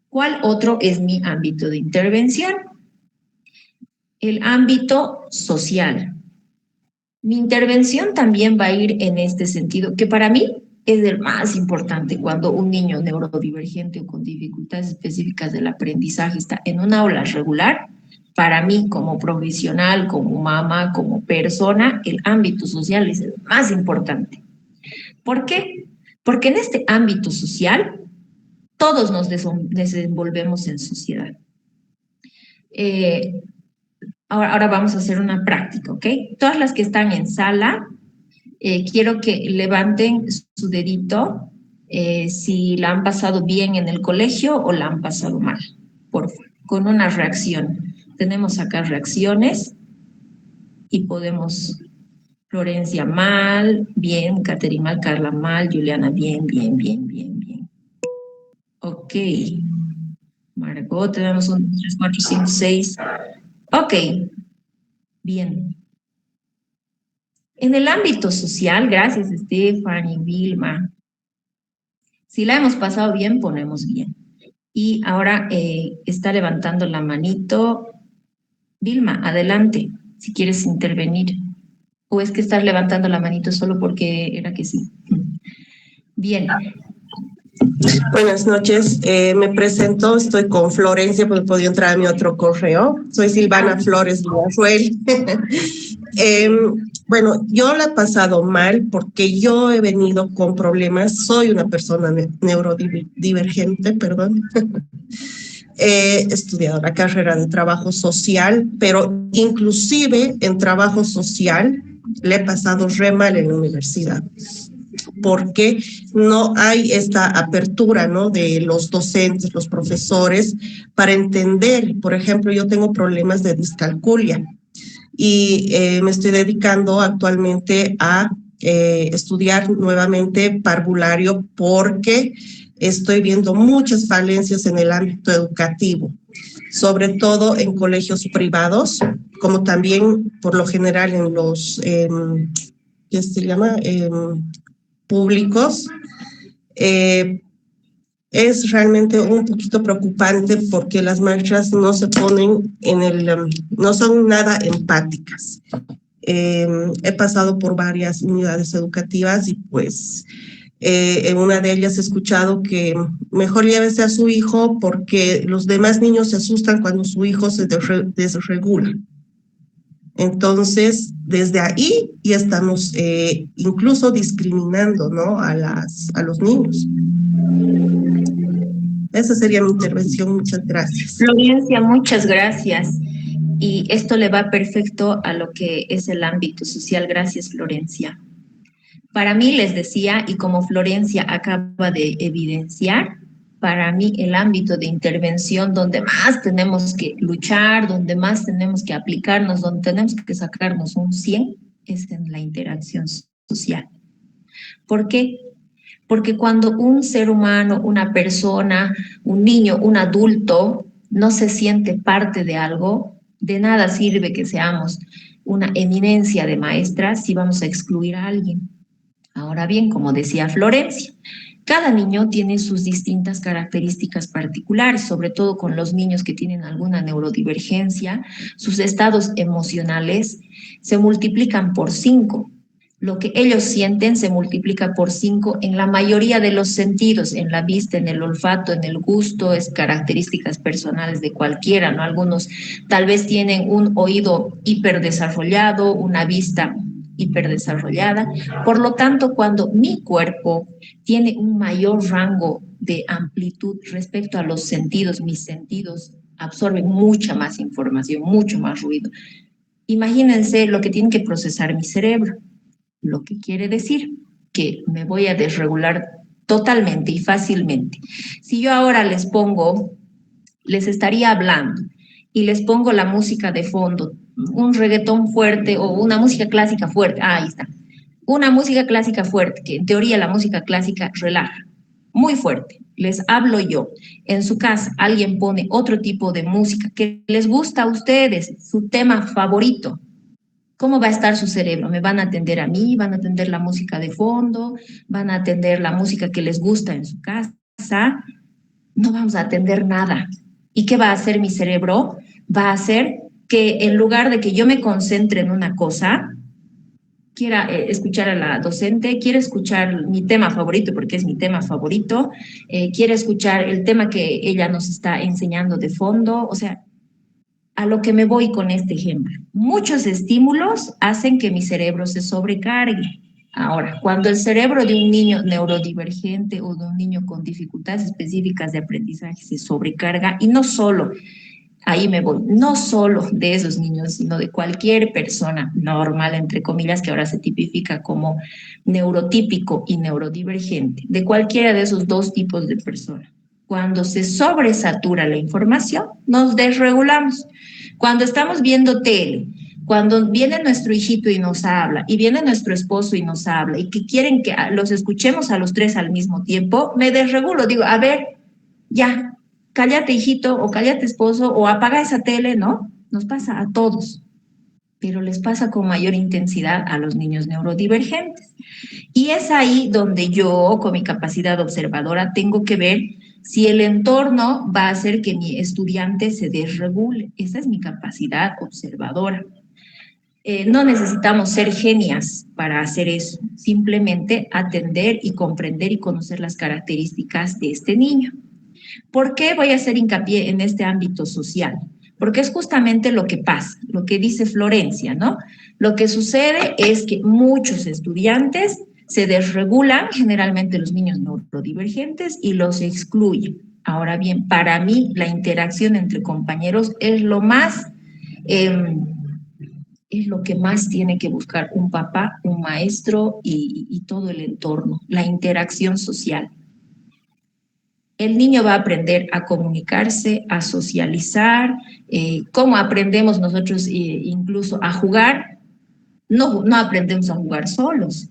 ¿Cuál otro es mi ámbito de intervención? El ámbito social. Mi intervención también va a ir en este sentido, que para mí es el más importante cuando un niño neurodivergente o con dificultades específicas del aprendizaje está en una aula regular. Para mí, como profesional, como mamá, como persona, el ámbito social es el más importante. ¿Por qué? Porque en este ámbito social todos nos desenvolvemos en sociedad. Ahora vamos a hacer una práctica, ¿ok? Todas las que están en sala, quiero que levanten su dedito si la han pasado bien en el colegio o la han pasado mal, por favor, con una reacción. Tenemos acá reacciones y podemos, Florencia mal, bien, Caterina mal, Carla mal, Juliana bien, bien, bien, bien, bien. Ok. Margot, tenemos 1, 2, 3, 4, 5, 6. Ok, bien. En el ámbito social, gracias Stephanie, Vilma. Si la hemos pasado bien, ponemos bien. Y ahora está levantando la manito. Vilma, adelante, si quieres intervenir. ¿O es que estás levantando la manito solo porque era que sí? Bien. Buenas noches, me presento, estoy con Florencia, porque podía entrar a mi otro correo. Soy Silvana Flores Villarruel. Bueno, yo la he pasado mal porque yo he venido con problemas, soy una persona neurodivergente, perdón. He estudiado la carrera de trabajo social, pero inclusive en trabajo social le he pasado re mal en la universidad, porque no hay esta apertura, ¿no?, de los docentes, los profesores, para entender. Por ejemplo, yo tengo problemas de discalculia y me estoy dedicando actualmente a estudiar nuevamente parvulario porque estoy viendo muchas falencias en el ámbito educativo, sobre todo en colegios privados, como también por lo general en los, ¿qué se llama?, públicos. Es realmente un poquito preocupante porque las maestras no se ponen en no son nada empáticas. He pasado por varias unidades educativas y pues en una de ellas he escuchado que mejor llévese a su hijo porque los demás niños se asustan cuando su hijo se desregula. Entonces, desde ahí ya estamos incluso discriminando, ¿no?, a los niños. Esa sería mi intervención. Muchas gracias. Florencia, muchas gracias. Y esto le va perfecto a lo que es el ámbito social. Gracias, Florencia. Para mí, les decía, y como Florencia acaba de evidenciar, para mí el ámbito de intervención donde más tenemos que luchar, donde más tenemos que aplicarnos, donde tenemos que sacarnos un 100, es en la interacción social. ¿Por qué? Porque cuando un ser humano, una persona, un niño, un adulto, no se siente parte de algo, de nada sirve que seamos una eminencia de maestras si vamos a excluir a alguien. Ahora bien, como decía Florencia, cada niño tiene sus distintas características particulares, sobre todo con los niños que tienen alguna neurodivergencia, sus estados emocionales se multiplican por 5. Lo que ellos sienten se multiplica por 5 en la mayoría de los sentidos, en la vista, en el olfato, en el gusto, es características personales de cualquiera, ¿no? Algunos tal vez tienen un oído hiperdesarrollado, una vista hiperdesarrollada. Por lo tanto, cuando mi cuerpo tiene un mayor rango de amplitud respecto a los sentidos, mis sentidos absorben mucha más información, mucho más ruido. Imagínense lo que tiene que procesar mi cerebro, lo que quiere decir que me voy a desregular totalmente y fácilmente. Si yo ahora les estaría hablando y les pongo la música de fondo, un reggaetón fuerte o una música clásica fuerte, ahí está, una música clásica fuerte, que en teoría la música clásica relaja, muy fuerte. Les hablo yo. En su casa alguien pone otro tipo de música que les gusta a ustedes, su tema favorito. ¿Cómo va a estar su cerebro? ¿Me van a atender a mí? ¿Van a atender la música de fondo? ¿Van a atender la música que les gusta en su casa? No vamos a atender nada. ¿Y qué va a hacer mi cerebro? Va a hacer que en lugar de que yo me concentre en una cosa, quiera escuchar a la docente, quiere escuchar mi tema favorito, porque es mi tema favorito, quiere escuchar el tema que ella nos está enseñando de fondo, o sea, a lo que me voy con este ejemplo. Muchos estímulos hacen que mi cerebro se sobrecargue. Ahora, cuando el cerebro de un niño neurodivergente o de un niño con dificultades específicas de aprendizaje se sobrecarga, y no solo, ahí me voy, no solo de esos niños, sino de cualquier persona normal, entre comillas, que ahora se tipifica como neurotípico y neurodivergente, de cualquiera de esos dos tipos de personas. Cuando se sobresatura la información, nos desregulamos. Cuando estamos viendo tele, cuando viene nuestro hijito y nos habla, y viene nuestro esposo y nos habla, y que quieren que los escuchemos a los tres al mismo tiempo, me desregulo, digo, a ver, ya, cállate hijito, o cállate esposo, o apaga esa tele, ¿no? Nos pasa a todos, pero les pasa con mayor intensidad a los niños neurodivergentes. Y es ahí donde yo, con mi capacidad observadora, tengo que ver si el entorno va a hacer que mi estudiante se desregule. Esa es mi capacidad observadora. No necesitamos ser genias para hacer eso, simplemente atender y comprender y conocer las características de este niño. ¿Por qué voy a hacer hincapié en este ámbito social? Porque es justamente lo que pasa, lo que dice Florencia, ¿no? Lo que sucede es que muchos estudiantes se desregulan, generalmente los niños neurodivergentes, y los excluyen. Ahora bien, para mí la interacción entre compañeros es lo más, es lo que más tiene que buscar un papá, un maestro y todo el entorno, la interacción social. El niño va a aprender a comunicarse, a socializar, cómo aprendemos nosotros incluso a jugar. No aprendemos a jugar solos,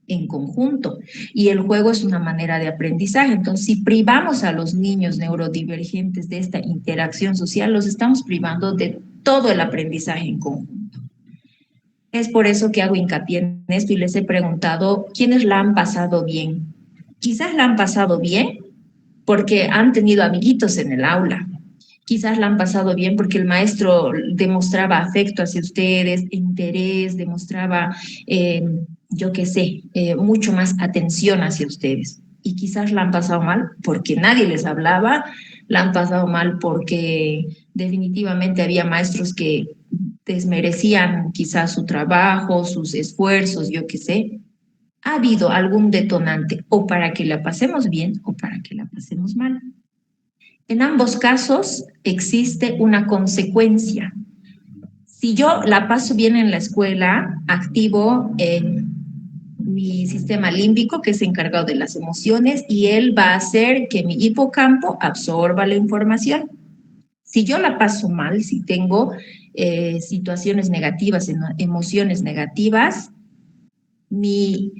en conjunto. Y el juego es una manera de aprendizaje. Entonces, si privamos a los niños neurodivergentes de esta interacción social, los estamos privando de todo el aprendizaje en conjunto. Es por eso que hago hincapié en esto y les he preguntado quiénes la han pasado bien. Quizás la han pasado bien porque han tenido amiguitos en el aula. Quizás la han pasado bien porque el maestro demostraba afecto hacia ustedes, interés, demostraba, yo qué sé, mucho más atención hacia ustedes. Y quizás la han pasado mal porque nadie les hablaba, la han pasado mal porque definitivamente había maestros que desmerecían quizás su trabajo, sus esfuerzos, yo qué sé. ¿Ha habido algún detonante o para que la pasemos bien o para que la pasemos mal? En ambos casos existe una consecuencia. Si yo la paso bien en la escuela, activo mi sistema límbico, que es encargado de las emociones, y él va a hacer que mi hipocampo absorba la información. Si yo la paso mal, si tengo situaciones negativas, emociones negativas, mi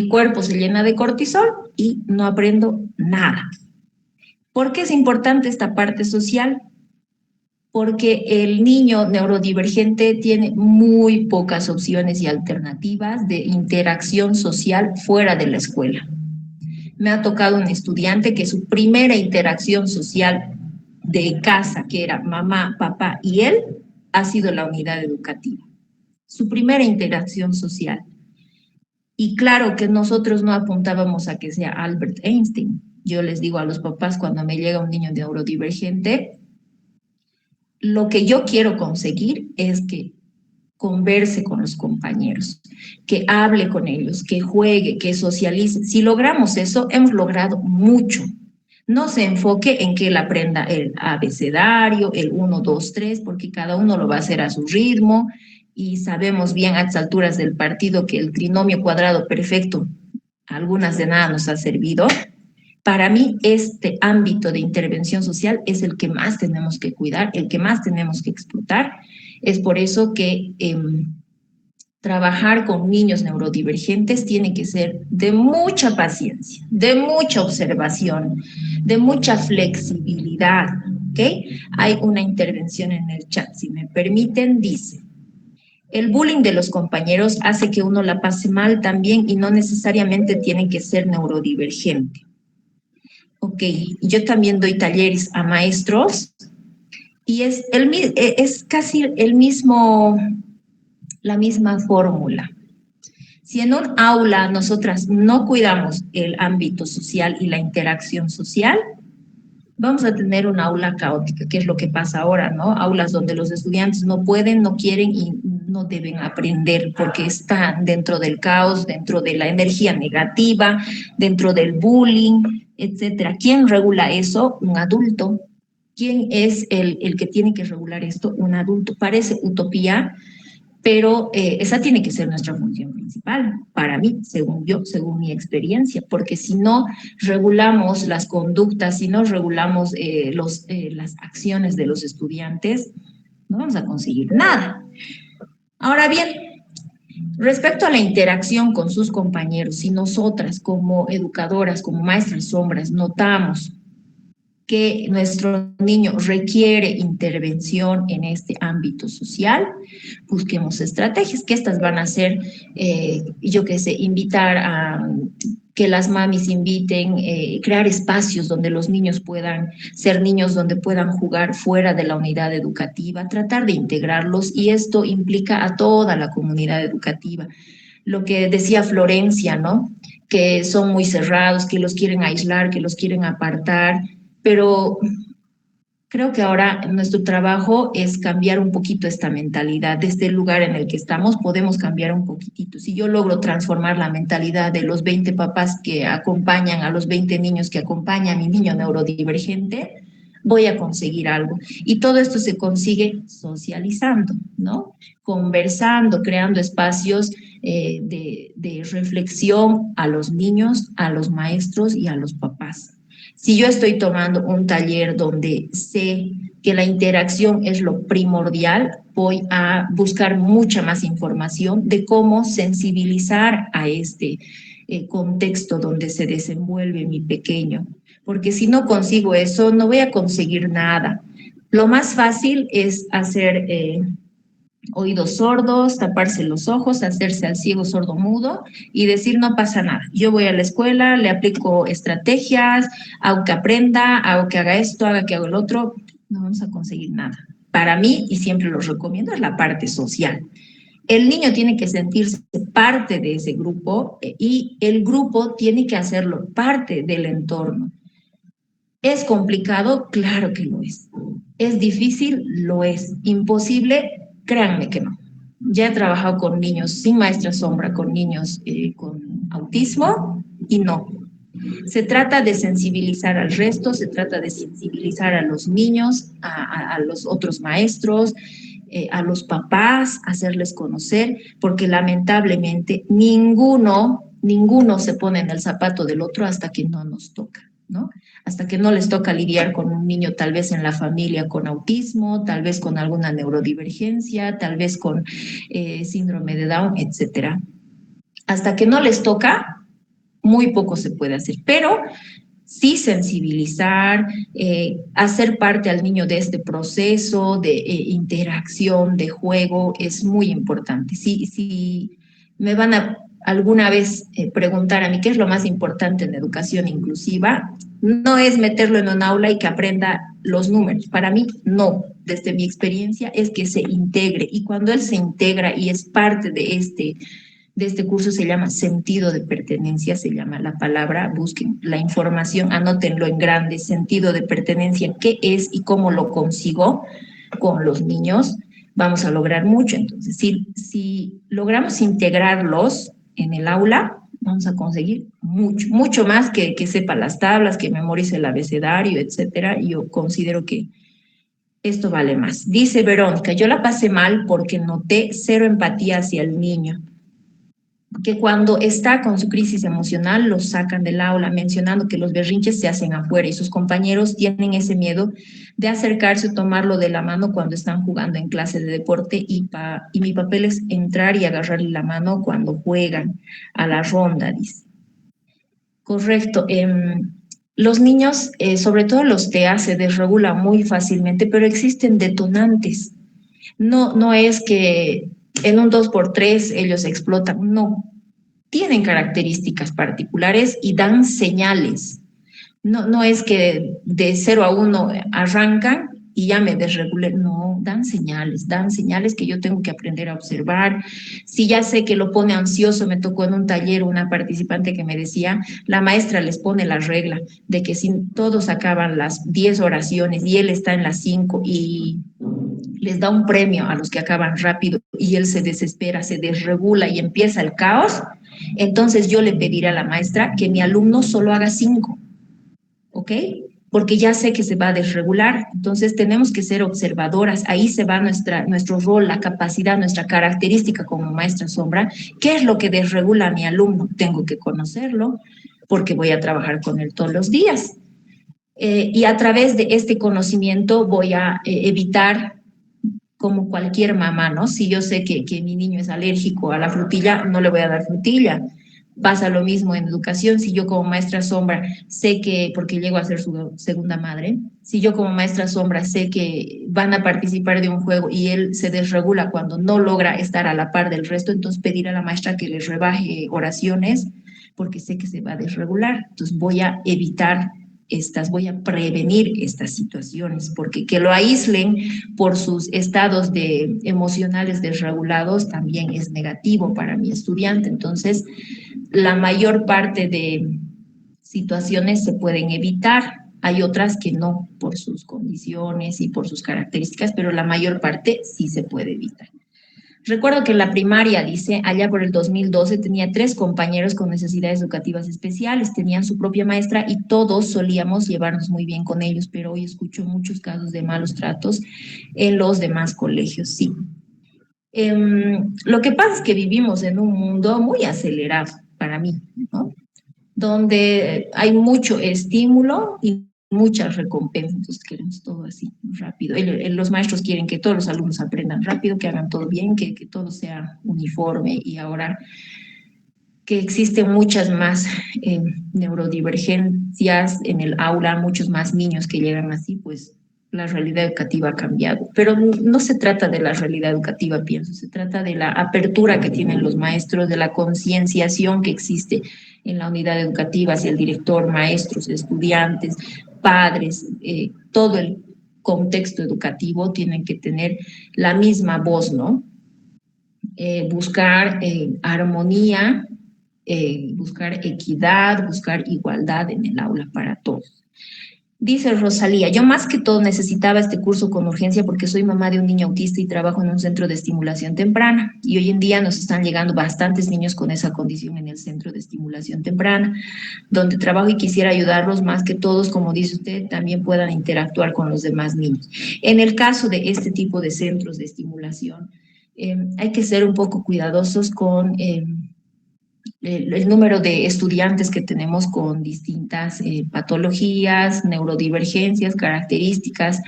cuerpo se llena de cortisol y no aprendo nada. ¿Por qué es importante esta parte social? Porque el niño neurodivergente tiene muy pocas opciones y alternativas de interacción social fuera de la escuela. Me ha tocado un estudiante que su primera interacción social de casa, que era mamá, papá y él, ha sido la unidad educativa. Su primera interacción social. Y claro que nosotros no apuntábamos a que sea Albert Einstein. Yo les digo a los papás cuando me llega un niño neurodivergente, lo que yo quiero conseguir es que converse con los compañeros, que hable con ellos, que juegue, que socialice. Si logramos eso, hemos logrado mucho. No se enfoque en que él aprenda el abecedario, el 1, 2, 3, porque cada uno lo va a hacer a su ritmo y sabemos bien a estas alturas del partido que el trinomio cuadrado perfecto, algunas de nada nos ha servido. Para mí, este ámbito de intervención social es el que más tenemos que cuidar, el que más tenemos que explotar. Es por eso que trabajar con niños neurodivergentes tiene que ser de mucha paciencia, de mucha observación, de mucha flexibilidad, ¿ok? Hay una intervención en el chat, si me permiten, dice: el bullying de los compañeros hace que uno la pase mal también y no necesariamente tiene que ser neurodivergente. Ok, yo también doy talleres a maestros y es casi la misma fórmula. Si en un aula nosotras no cuidamos el ámbito social y la interacción social, vamos a tener un aula caótica, que es lo que pasa ahora, ¿no? Aulas donde los estudiantes no pueden, no quieren y no deben aprender porque están dentro del caos, dentro de la energía negativa, dentro del bullying, etcétera. ¿Quién regula eso? Un adulto. ¿Quién es el que tiene que regular esto? Un adulto. Parece utopía, pero esa tiene que ser nuestra función principal, para mí, según yo, según mi experiencia, porque si no regulamos las conductas, si no regulamos las acciones de los estudiantes, no vamos a conseguir nada. Ahora bien, respecto a la interacción con sus compañeros, si nosotras como educadoras, como maestras sombras, notamos que nuestro niño requiere intervención en este ámbito social, busquemos estrategias, que estas van a ser, yo qué sé, invitar a que las mamis inviten, crear espacios donde los niños puedan ser niños, donde puedan jugar fuera de la unidad educativa, tratar de integrarlos, y esto implica a toda la comunidad educativa. Lo que decía Florencia, ¿no? Que son muy cerrados, que los quieren aislar, que los quieren apartar, pero creo que ahora nuestro trabajo es cambiar un poquito esta mentalidad. Desde el lugar en el que estamos podemos cambiar un poquitito. Si yo logro transformar la mentalidad de los 20 papás que acompañan a los 20 niños que acompañan a mi niño neurodivergente, voy a conseguir algo. Y todo esto se consigue socializando, ¿no? Conversando, creando espacios de reflexión a los niños, a los maestros y a los papás. Si yo estoy tomando un taller donde sé que la interacción es lo primordial, voy a buscar mucha más información de cómo sensibilizar a este contexto donde se desenvuelve mi pequeño. Porque si no consigo eso, no voy a conseguir nada. Lo más fácil es hacer oídos sordos, taparse los ojos, hacerse al ciego sordo mudo y decir no pasa nada. Yo voy a la escuela, le aplico estrategias, hago que aprenda, hago que haga esto, haga que haga el otro. No vamos a conseguir nada. Para mí, y siempre lo recomiendo, es la parte social. El niño tiene que sentirse parte de ese grupo y el grupo tiene que hacerlo parte del entorno. ¿Es complicado? Claro que lo es. ¿Es difícil? Lo es. ¿Imposible? Créanme que no. Ya he trabajado con niños sin maestra sombra, con niños con autismo y no. Se trata de sensibilizar al resto, se trata de sensibilizar a los niños, a los otros maestros, a los papás, hacerles conocer, porque lamentablemente ninguno se pone en el zapato del otro hasta que no nos toca, ¿no? Hasta que no les toca lidiar con un niño tal vez en la familia con autismo, tal vez con alguna neurodivergencia, tal vez con síndrome de Down, etcétera. Hasta que no les toca, muy poco se puede hacer, pero sí sensibilizar, hacer parte al niño de este proceso de interacción, de juego, es muy importante. Si me van a alguna vez preguntar a mí qué es lo más importante en educación inclusiva, no es meterlo en un aula y que aprenda los números. Para mí, no. Desde mi experiencia es que se integre, y cuando él se integra y es parte de de este curso se llama sentido de pertenencia, se llama la palabra, busquen la información, anótenlo en grande, sentido de pertenencia, qué es y cómo lo consigo con los niños, vamos a lograr mucho. Entonces, si logramos integrarlos en el aula, vamos a conseguir mucho más que sepa las tablas, que memorice el abecedario, etcétera. Yo considero que esto vale más. Dice Verónica, yo la pasé mal porque noté cero empatía hacia el niño, que cuando está con su crisis emocional lo sacan del aula, mencionando que los berrinches se hacen afuera y sus compañeros tienen ese miedo de acercarse o tomarlo de la mano cuando están jugando en clase de deporte y mi papel es entrar y agarrarle la mano cuando juegan a la ronda, dice. Correcto. Los niños, sobre todo los TEA, se desregulan muy fácilmente, pero existen detonantes. No es que en un 2x3 ellos explotan, no. Tienen características particulares y dan señales. No es que de 0 a 1 arrancan y ya me desregulé. No, dan señales que yo tengo que aprender a observar. Si ya sé que lo pone ansioso, me tocó en un taller una participante que me decía, la maestra les pone la regla de que si todos acaban las 10 oraciones y él está en las 5 y les da un premio a los que acaban rápido y él se desespera, se desregula y empieza el caos, entonces yo le pediré a la maestra que mi alumno solo haga 5, ¿ok? Porque ya sé que se va a desregular, entonces tenemos que ser observadoras, ahí se va nuestro rol, la capacidad, nuestra característica como maestra sombra. ¿Qué es lo que desregula a mi alumno? Tengo que conocerlo porque voy a trabajar con él todos los días. Y a través de este conocimiento voy a evitar, como cualquier mamá, ¿no? Si yo sé que mi niño es alérgico a la frutilla, no le voy a dar frutilla. Pasa lo mismo en educación. Si yo como maestra sombra sé que, porque llego a ser su segunda madre, si yo como maestra sombra sé que van a participar de un juego y él se desregula cuando no logra estar a la par del resto, entonces pedir a la maestra que les rebaje oraciones porque sé que se va a desregular. Entonces voy a evitar voy a prevenir estas situaciones, porque que lo aíslen por sus estados emocionales desregulados también es negativo para mi estudiante. Entonces, la mayor parte de situaciones se pueden evitar. Hay otras que no, por sus condiciones y por sus características, pero la mayor parte sí se puede evitar. Recuerdo que en la primaria, dice, allá por el 2012, tenía 3 compañeros con necesidades educativas especiales, tenían su propia maestra y todos solíamos llevarnos muy bien con ellos, pero hoy escucho muchos casos de malos tratos en los demás colegios, sí. Lo que pasa es que vivimos en un mundo muy acelerado para mí, ¿no? Donde hay mucho estímulo y muchas recompensas, entonces queremos todo así, rápido. Los maestros quieren que todos los alumnos aprendan rápido, que hagan todo bien, que todo sea uniforme, y ahora que existen muchas más neurodivergencias en el aula, muchos más niños que llegan así, pues la realidad educativa ha cambiado. Pero no se trata de la realidad educativa, pienso, se trata de la apertura que tienen los maestros, de la concienciación que existe en la unidad educativa hacia el director, maestros, estudiantes, padres, todo el contexto educativo tienen que tener la misma voz, ¿no? Buscar armonía, buscar equidad, buscar igualdad en el aula para todos. Dice Rosalía, yo más que todo necesitaba este curso con urgencia porque soy mamá de un niño autista y trabajo en un centro de estimulación temprana. Y hoy en día nos están llegando bastantes niños con esa condición en el centro de estimulación temprana, donde trabajo, y quisiera ayudarlos más que todos, como dice usted, también puedan interactuar con los demás niños. En el caso de este tipo de centros de estimulación, hay que ser un poco cuidadosos con el número de estudiantes que tenemos con distintas patologías, neurodivergencias, características.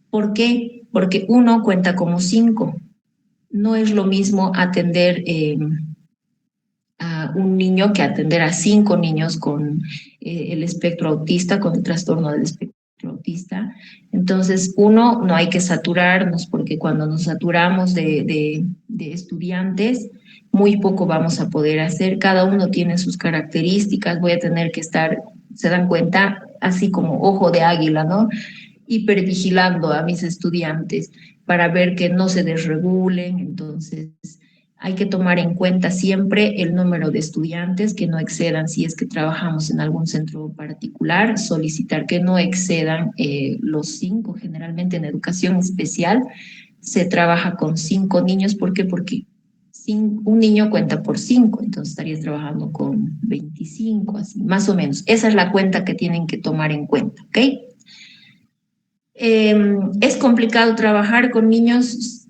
¿Por qué? Porque uno cuenta como 5. No es lo mismo atender a un niño que atender a 5 niños con el espectro autista, con el trastorno del espectro autista. Entonces, uno, no hay que saturarnos, porque cuando nos saturamos de estudiantes, muy poco vamos a poder hacer. Cada uno tiene sus características, voy a tener que estar, se dan cuenta, así como ojo de águila, ¿no? Hipervigilando a mis estudiantes para ver que no se desregulen. Entonces, Hay que tomar en cuenta siempre el número de estudiantes que no excedan, si es que trabajamos en algún centro particular, solicitar que no excedan los 5. Generalmente en educación especial se trabaja con 5 niños. ¿Por qué? Porque un niño cuenta por 5, entonces estarías trabajando con 25, así, más o menos. Esa es la cuenta que tienen que tomar en cuenta, ¿ok? Es complicado trabajar con niños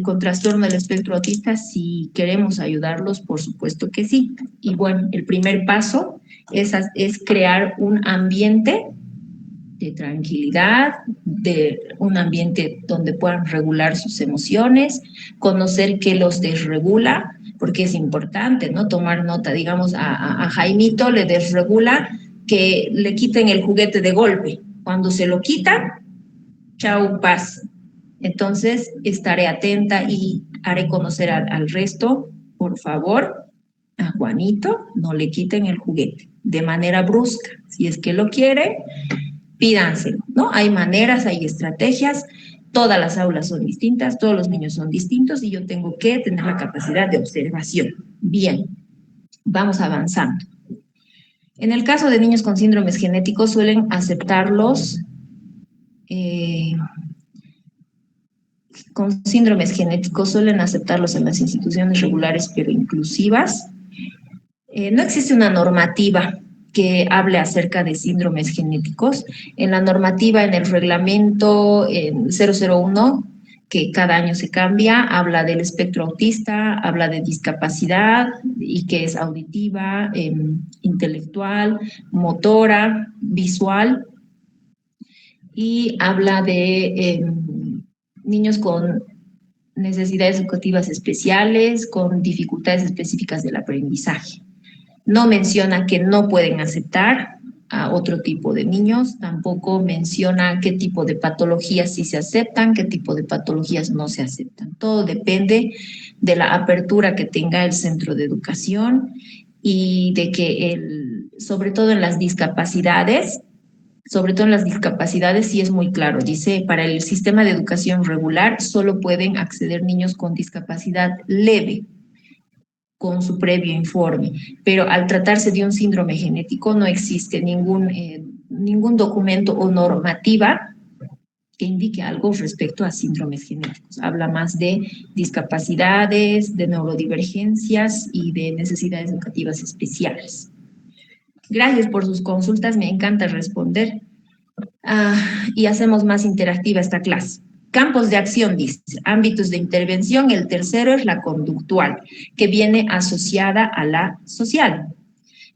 con trastorno del espectro autista. Si queremos ayudarlos, por supuesto que sí. Y bueno, el primer paso es crear un ambiente de tranquilidad, de un ambiente donde puedan regular sus emociones, conocer qué los desregula, porque es importante, ¿no? Tomar nota, digamos, a Jaimito le desregula que le quiten el juguete de golpe. Cuando se lo quitan, chau, paz. Entonces, estaré atenta y haré conocer al resto, por favor, a Juanito, no le quiten el juguete de manera brusca. Si es que lo quiere, pídanselo, ¿no? Hay maneras, hay estrategias, todas las aulas son distintas, todos los niños son distintos y yo tengo que tener la capacidad de observación. Bien, vamos avanzando. En el caso de niños con síndromes genéticos suelen aceptarlos con síndromes genéticos suelen aceptarlos en las instituciones regulares pero inclusivas. No existe una normativa que hable acerca de síndromes genéticos. En la normativa, en el reglamento 001, que cada año se cambia, habla del espectro autista, habla de discapacidad y que es auditiva, intelectual, motora, visual, y habla de niños con necesidades educativas especiales, con dificultades específicas del aprendizaje. No menciona que no pueden aceptar a otro tipo de niños, tampoco menciona qué tipo de patologías sí se aceptan, qué tipo de patologías no se aceptan. Todo depende de la apertura que tenga el centro de educación y de que, sobre todo en las discapacidades, sí es muy claro. Dice, para el sistema de educación regular solo pueden acceder niños con discapacidad leve, con su previo informe, pero al tratarse de un síndrome genético no existe ningún documento o normativa que indique algo respecto a síndromes genéticos. Habla más de discapacidades, de neurodivergencias y de necesidades educativas especiales. Gracias por sus consultas, me encanta responder. Y hacemos más interactiva esta clase. Campos de acción, dice, ámbitos de intervención. El tercero es la conductual, que viene asociada a la social.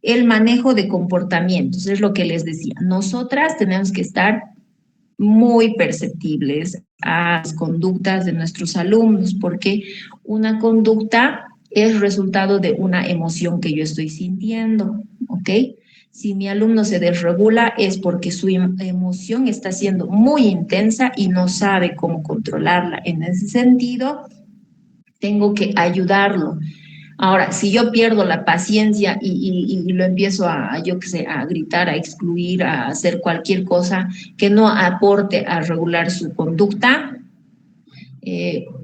El manejo de comportamientos, es lo que les decía. Nosotras tenemos que estar muy perceptibles a las conductas de nuestros alumnos, porque una conducta es resultado de una emoción que yo estoy sintiendo, ¿ok? Si mi alumno se desregula es porque su emoción está siendo muy intensa y no sabe cómo controlarla. En ese sentido, tengo que ayudarlo. Ahora, si yo pierdo la paciencia y lo empiezo yo qué sé, a gritar, a excluir, a hacer cualquier cosa que no aporte a regular su conducta,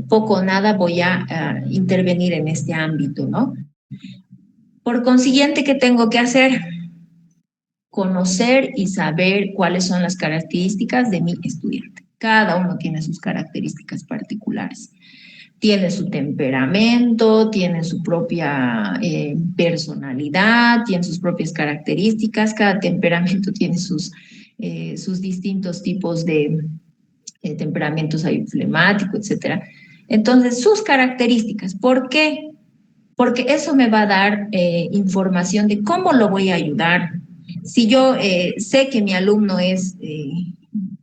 poco o nada voy a intervenir en este ámbito, ¿no? Por consiguiente, ¿qué tengo que hacer? Conocer y saber cuáles son las características de mi estudiante. Cada uno tiene sus características particulares. Tiene su temperamento, tiene su propia personalidad, tiene sus propias características. Cada temperamento tiene sus distintos tipos de temperamentos, hay flemático, etc. Entonces, sus características. ¿Por qué? Porque eso me va a dar información de cómo lo voy a ayudar. Si yo sé que mi alumno es,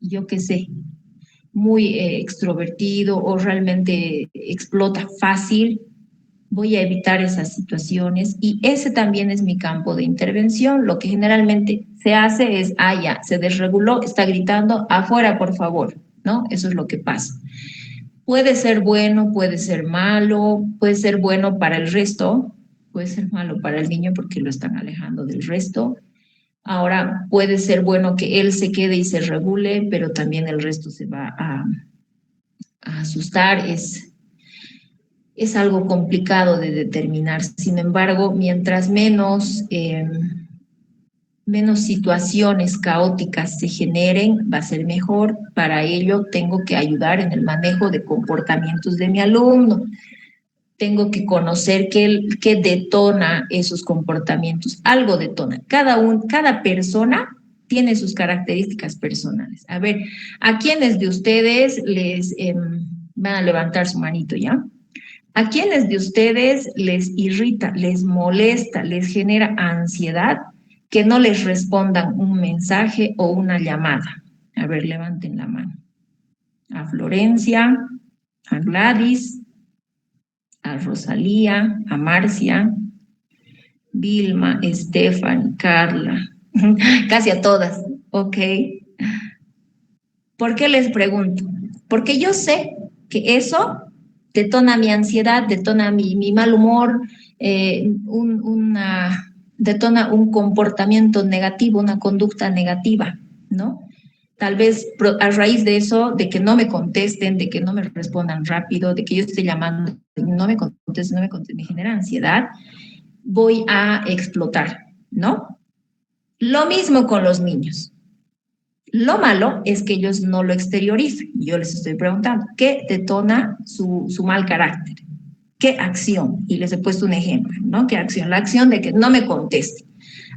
yo qué sé, muy extrovertido o realmente explota fácil, voy a evitar esas situaciones y ese también es mi campo de intervención. Lo que generalmente se hace es, ya, se desreguló, está gritando, afuera por favor, ¿no? Eso es lo que pasa. Puede ser bueno, puede ser malo, puede ser bueno para el resto, puede ser malo para el niño porque lo están alejando del resto. Ahora puede ser bueno que él se quede y se regule, pero también el resto se va a asustar. es algo complicado de determinar. Sin embargo, mientras menos situaciones caóticas se generen, va a ser mejor. Para ello, tengo que ayudar en el manejo de comportamientos de mi alumno. Tengo que conocer qué detona esos comportamientos. Algo detona. Cada persona tiene sus características personales. A ver, ¿a quiénes de ustedes les van a levantar su manito ya? ¿A quiénes de ustedes les irrita, les molesta, les genera ansiedad que no les respondan un mensaje o una llamada? A ver, levanten la mano. A Florencia, a Gladys, a Rosalía, a Marcia, Vilma, Estefan, Carla, casi a todas, ¿ok? ¿Por qué les pregunto? Porque yo sé que eso detona mi ansiedad, detona mi mal humor, detona un comportamiento negativo, una conducta negativa, ¿no? Tal vez a raíz de eso, de que no me contesten, de que no me respondan rápido, de que yo esté llamando, no me contesten, me genera ansiedad, voy a explotar, ¿no? Lo mismo con los niños. Lo malo es que ellos no lo exteriorizan. Yo les estoy preguntando, ¿qué detona su mal carácter? ¿Qué acción? Y les he puesto un ejemplo, ¿no? ¿Qué acción? La acción de que no me conteste.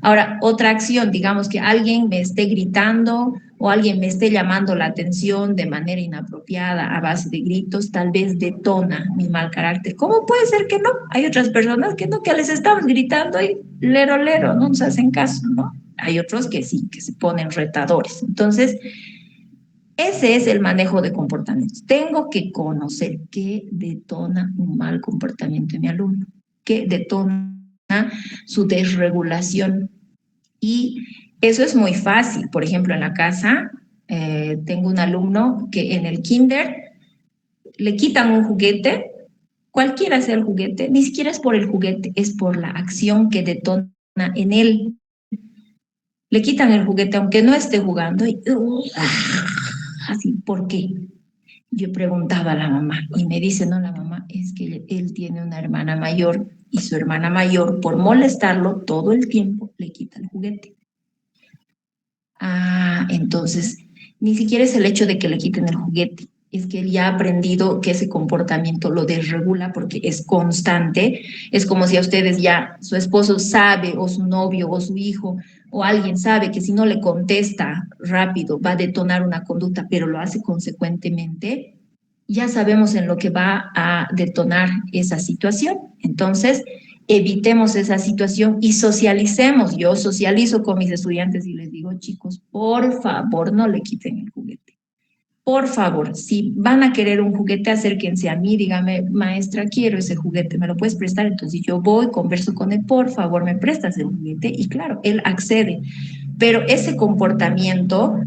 Ahora, otra acción, digamos que alguien me esté gritando o alguien me esté llamando la atención de manera inapropiada a base de gritos, tal vez detona mi mal carácter. ¿Cómo puede ser que no? Hay otras personas que no, que les estamos gritando y lero, lero, no nos hacen caso, ¿no? Hay otros que sí, que se ponen retadores. Entonces, ese es el manejo de comportamientos. Tengo que conocer qué detona un mal comportamiento en mi alumno, qué detona su desregulación. Y eso es muy fácil. Por ejemplo, en la casa tengo un alumno que en el kinder le quitan un juguete, cualquiera sea el juguete, ni siquiera es por el juguete, es por la acción que detona en él. Le quitan el juguete aunque no esté jugando y así, ¿por qué? Yo preguntaba a la mamá y me dice, no, la mamá, es que él tiene una hermana mayor y su hermana mayor, por molestarlo todo el tiempo, le quita el juguete. Ah, entonces, ni siquiera es el hecho de que le quiten el juguete, es que él ya ha aprendido que ese comportamiento lo desregula porque es constante. Es como si a ustedes ya su esposo sabe, o su novio, o su hijo, o alguien sabe que si no le contesta rápido va a detonar una conducta, pero lo hace consecuentemente, ya sabemos en lo que va a detonar esa situación. Entonces, evitemos esa situación y socialicemos. Yo socializo con mis estudiantes y les digo, chicos, por favor, no le quiten el juguete. Por favor, si van a querer un juguete, acérquense a mí, dígame, maestra, quiero ese juguete, ¿me lo puedes prestar? Entonces yo voy, converso con él, por favor, me prestas el juguete, y claro, él accede. Pero ese comportamiento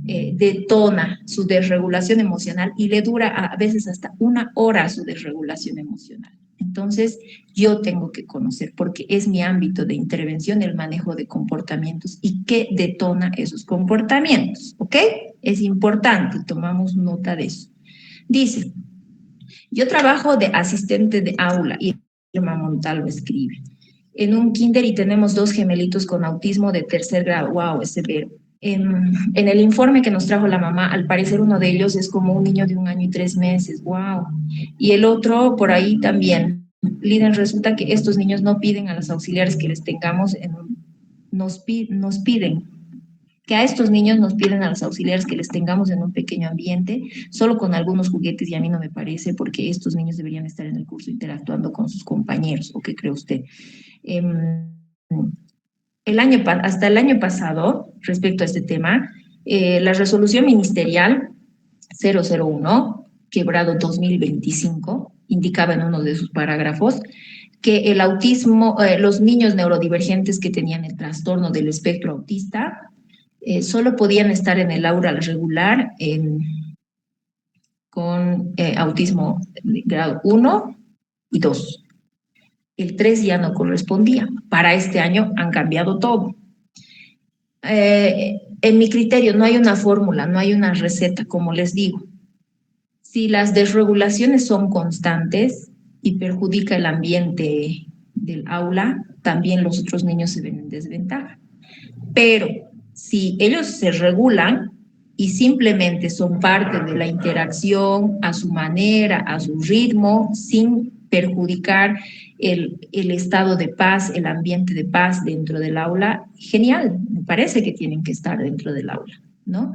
detona su desregulación emocional y le dura a veces hasta 1 hora su desregulación emocional. Entonces, yo tengo que conocer, porque es mi ámbito de intervención, el manejo de comportamientos y qué detona esos comportamientos, ¿ok? Es importante, tomamos nota de eso. Dice, yo trabajo de asistente de aula, y Irma Montalvo escribe, en un kinder y tenemos 2 gemelitos con autismo de 3er grado. Wow, es severo. En el informe que nos trajo la mamá, al parecer uno de ellos es como un niño de 1 año y 3 meses. Wow. Y el otro por ahí también. Líder, resulta que estos niños no piden a los auxiliares que les tengamos, nos piden que a estos niños nos piden a los auxiliares que les tengamos en un pequeño ambiente, solo con algunos juguetes, y a mí no me parece, porque estos niños deberían estar en el curso interactuando con sus compañeros. ¿O qué cree usted? Hasta el año pasado, respecto a este tema, la resolución ministerial 001, quebrado 2025, indicaba en uno de sus parágrafos que el autismo, los niños neurodivergentes que tenían el trastorno del espectro autista, solo podían estar en el aula regular con autismo grado 1 y 2. El 3 ya no correspondía. Para este año han cambiado todo. En mi criterio no hay una fórmula, no hay una receta, como les digo. Si las desregulaciones son constantes, y perjudica el ambiente del aula, también los otros niños se ven en desventaja. Pero si ellos se regulan y simplemente son parte de la interacción a su manera, a su ritmo, sin perjudicar el estado de paz, el ambiente de paz dentro del aula, genial, me parece que tienen que estar dentro del aula, ¿no?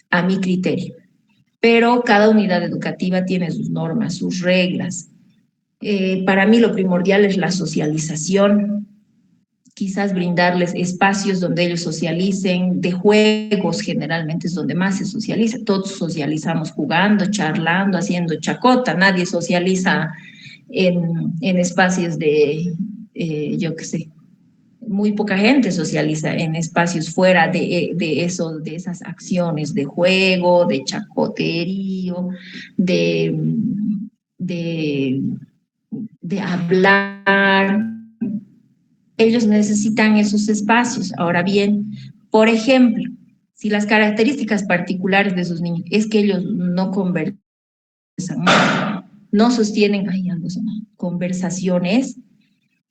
A mi criterio. Pero cada unidad educativa tiene sus normas, sus reglas. Para mí lo primordial es la socialización, quizás brindarles espacios donde ellos socialicen, de juegos generalmente es donde más se socializa. Todos socializamos jugando, charlando, haciendo chacota, nadie socializa en espacios de, yo qué sé, muy poca gente socializa en espacios fuera de eso, de esas acciones de juego, de chacoterío, de, de, de hablar. Ellos necesitan esos espacios. Ahora bien, por ejemplo, si las características particulares de esos niños es que ellos no conversan, no sostienen conversaciones,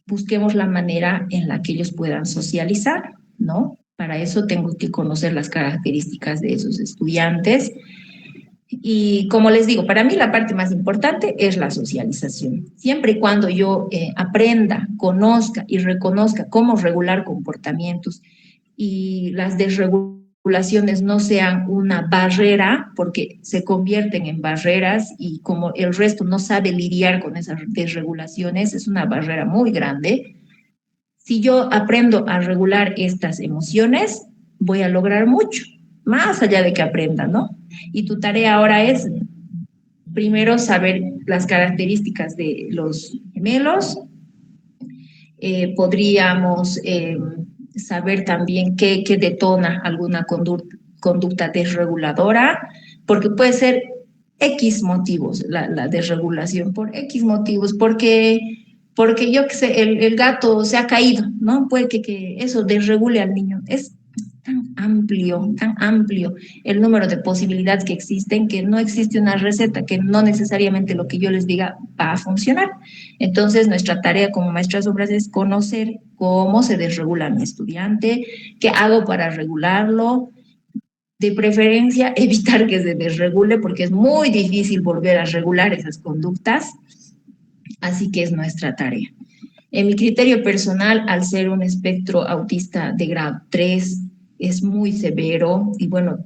busquemos la manera en la que ellos puedan socializar, ¿no? Para eso tengo que conocer las características de esos estudiantes. Y como les digo, para mí la parte más importante es la socialización. Siempre y cuando yo aprenda, conozca y reconozca cómo regular comportamientos y las desregulaciones no sean una barrera, porque se convierten en barreras y como el resto no sabe lidiar con esas desregulaciones, es una barrera muy grande. Si yo aprendo a regular estas emociones, voy a lograr mucho, más allá de que aprenda, ¿no? Y tu tarea ahora es, primero, saber las características de los gemelos. Podríamos saber también qué detona alguna conducta desreguladora, porque puede ser X motivos la desregulación, por X motivos, porque yo qué sé, el gato se ha caído, ¿no? Puede que eso desregule al niño. Es tan amplio el número de posibilidades que existen, que no existe una receta, que no necesariamente lo que yo les diga va a funcionar. Entonces, nuestra tarea como maestras obras es conocer cómo se desregula a mi estudiante, qué hago para regularlo, de preferencia evitar que se desregule, porque es muy difícil volver a regular esas conductas, así que es nuestra tarea. En mi criterio personal, al ser un espectro autista de grado 3, es muy severo y bueno,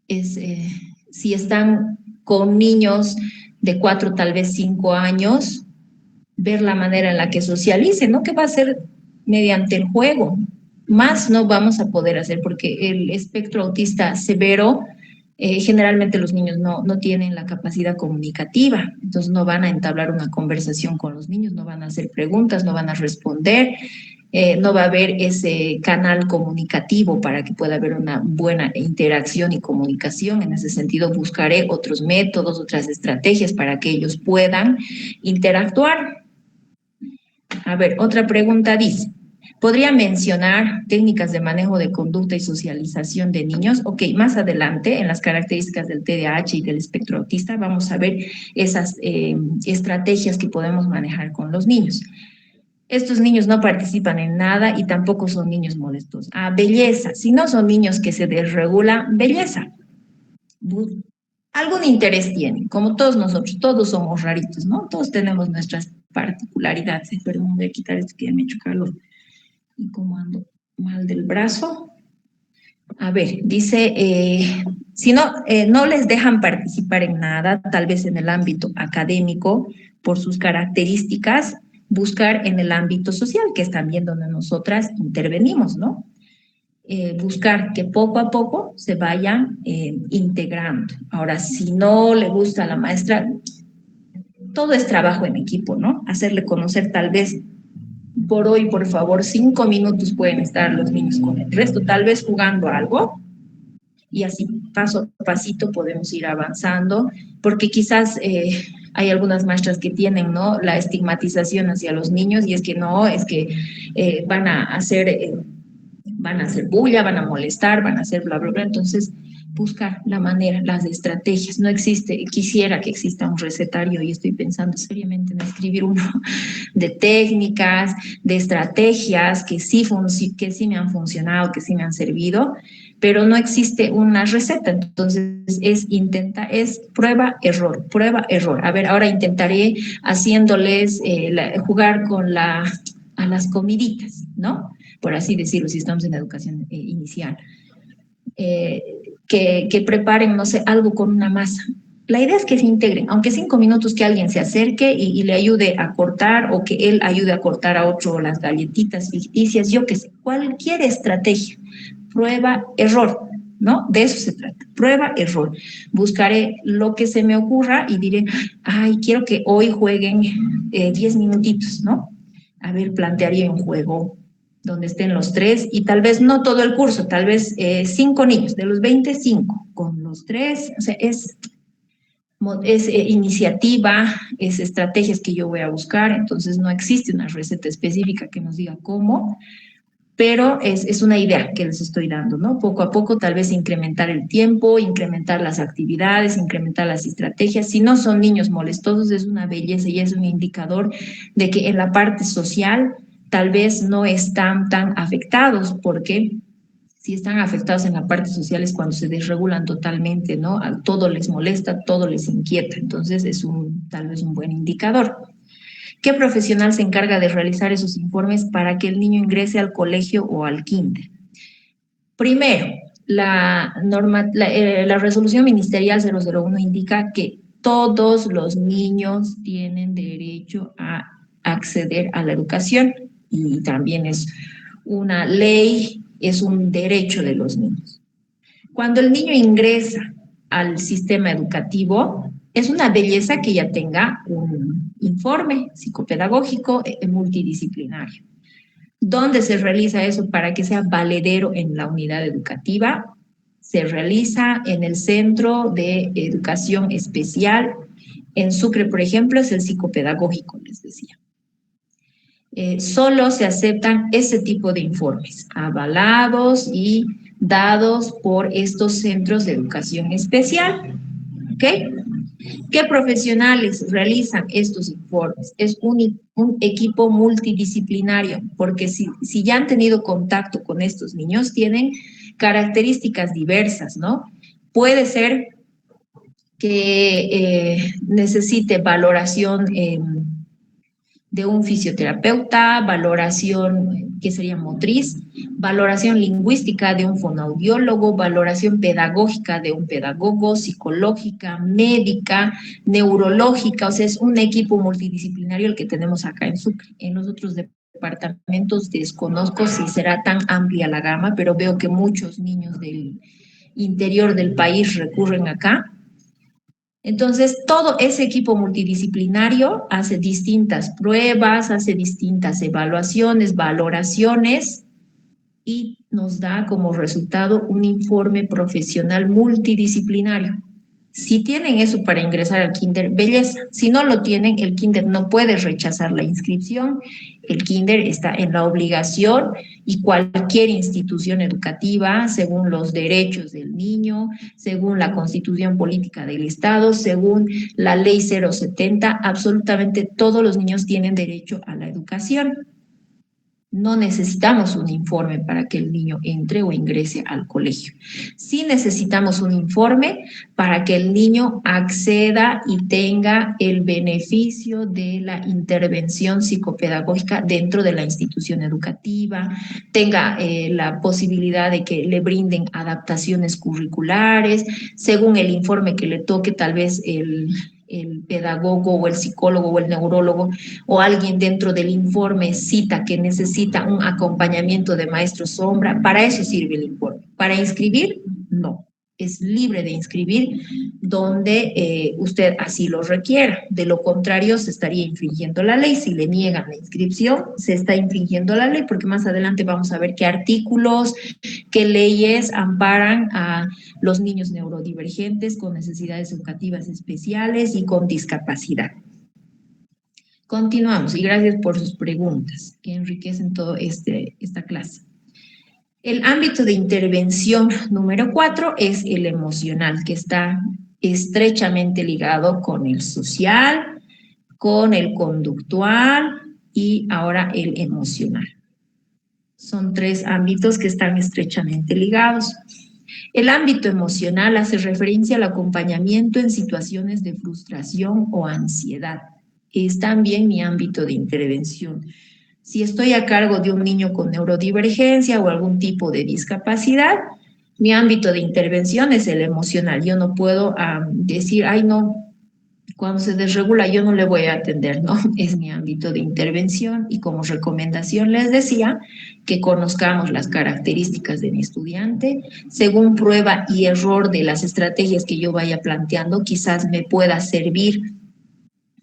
si están con niños de 4, tal vez 5 años, ver la manera en la que socialicen, ¿no? Que va a ser mediante el juego. Más no vamos a poder hacer porque el espectro autista severo, generalmente los niños no tienen la capacidad comunicativa, entonces no van a entablar una conversación con los niños, no van a hacer preguntas, no van a responder, no va a haber ese canal comunicativo para que pueda haber una buena interacción y comunicación. En ese sentido, buscaré otros métodos, otras estrategias para que ellos puedan interactuar. A ver, otra pregunta dice, ¿podría mencionar técnicas de manejo de conducta y socialización de niños? Ok, más adelante, en las características del TDAH y del espectro autista, vamos a ver esas estrategias que podemos manejar con los niños. Estos niños no participan en nada y tampoco son niños molestos. Ah, belleza. Si no son niños que se desregulan, belleza. Algún interés tienen, como todos nosotros, todos somos raritos, ¿no? Todos tenemos nuestras particularidades. Perdón, voy a quitar esto que ya me he hecho calor. Y como ando mal del brazo. A ver, dice, si no les dejan participar en nada, tal vez en el ámbito académico, por sus características, buscar en el ámbito social, que es también donde nosotras intervenimos, ¿no? Buscar que poco a poco se vayan integrando. Ahora, si no le gusta a la maestra, todo es trabajo en equipo, ¿no? Hacerle conocer tal vez por hoy, por favor, 5 minutos pueden estar los niños con el resto, tal vez jugando algo, y así paso a pasito podemos ir avanzando, porque quizás hay algunas maestras que tienen, ¿no?, la estigmatización hacia los niños, y es que no, es que van a hacer bulla, van a molestar, van a hacer bla, bla, bla. Entonces, buscar la manera, las estrategias. No existe, quisiera que exista un recetario y estoy pensando seriamente en escribir uno de técnicas, de estrategias que sí me han funcionado, que sí me han servido, pero no existe una receta. Entonces es prueba, error, prueba, error. A ver, ahora intentaré haciéndoles jugar con a las comiditas, ¿no? Por así decirlo, si estamos en educación inicial. Que preparen, no sé, algo con una masa. La idea es que se integren, aunque 5 minutos que alguien se acerque y le ayude a cortar o que él ayude a cortar a otro las galletitas ficticias, yo qué sé, cualquier estrategia, prueba, error, ¿no? De eso se trata, prueba, error. Buscaré lo que se me ocurra y diré, ay, quiero que hoy jueguen 10 minutitos, ¿no? A ver, plantearía un juego donde estén los 3 y tal vez no todo el curso, tal vez 5 niños, de los 25 con los 3, o sea, es iniciativa, es estrategias que yo voy a buscar, entonces no existe una receta específica que nos diga cómo, pero es una idea que les estoy dando, ¿no? Poco a poco tal vez incrementar el tiempo, incrementar las actividades, incrementar las estrategias. Si no son niños molestosos, es una belleza y es un indicador de que en la parte social tal vez no están tan afectados, porque si están afectados en la parte social es cuando se desregulan totalmente, ¿no? A todo les molesta, todo les inquieta, entonces es tal vez un buen indicador. ¿Qué profesional se encarga de realizar esos informes para que el niño ingrese al colegio o al kinder? Primero, la resolución ministerial 001 indica que todos los niños tienen derecho a acceder a la educación y también es una ley, es un derecho de los niños. Cuando el niño ingresa al sistema educativo, es una belleza que ya tenga un informe psicopedagógico multidisciplinario. ¿Dónde se realiza eso para que sea valedero en la unidad educativa? Se realiza en el Centro de Educación Especial. En Sucre, por ejemplo, es el psicopedagógico, les decía. Solo se aceptan ese tipo de informes, avalados y dados por estos centros de educación especial. ¿Ok? ¿Qué profesionales realizan estos informes? Es un equipo multidisciplinario, porque si ya han tenido contacto con estos niños, tienen características diversas, ¿no? Puede ser que necesite valoración de un fisioterapeuta, valoración que sería motriz, valoración lingüística de un fonoaudiólogo, valoración pedagógica de un pedagogo, psicológica, médica, neurológica, o sea, es un equipo multidisciplinario el que tenemos acá en Sucre. En los otros departamentos desconozco si será tan amplia la gama, pero veo que muchos niños del interior del país recurren acá. Entonces, todo ese equipo multidisciplinario hace distintas pruebas, hace distintas evaluaciones, valoraciones y nos da como resultado un informe profesional multidisciplinario. Si tienen eso para ingresar al kinder, belleza. Si no lo tienen, el kinder no puede rechazar la inscripción. El kinder está en la obligación y cualquier institución educativa, según los derechos del niño, según la Constitución Política del Estado, según la Ley 070, absolutamente todos los niños tienen derecho a la educación. No necesitamos un informe para que el niño entre o ingrese al colegio. Sí necesitamos un informe para que el niño acceda y tenga el beneficio de la intervención psicopedagógica dentro de la institución educativa, tenga la posibilidad de que le brinden adaptaciones curriculares, según el informe que le toque, tal vez el pedagogo o el psicólogo o el neurólogo o alguien dentro del informe cita que necesita un acompañamiento de maestro sombra, para eso sirve el informe. Para inscribir, no. Es libre de inscribir donde usted así lo requiera. De lo contrario, se estaría infringiendo la ley. Si le niegan la inscripción, se está infringiendo la ley, porque más adelante vamos a ver qué artículos, qué leyes amparan a los niños neurodivergentes con necesidades educativas especiales y con discapacidad. Continuamos y gracias por sus preguntas que enriquecen toda esta clase. El ámbito de intervención número 4 es el emocional, que está estrechamente ligado con el social, con el conductual y ahora el emocional. Son 3 ámbitos que están estrechamente ligados. El ámbito emocional hace referencia al acompañamiento en situaciones de frustración o ansiedad. Es también mi ámbito de intervención. Si estoy a cargo de un niño con neurodivergencia o algún tipo de discapacidad, mi ámbito de intervención es el emocional. Yo no puedo decir, ay, no, cuando se desregula yo no le voy a atender, ¿no? Es mi ámbito de intervención y como recomendación les decía que conozcamos las características de mi estudiante. Según prueba y error de las estrategias que yo vaya planteando, quizás me pueda servir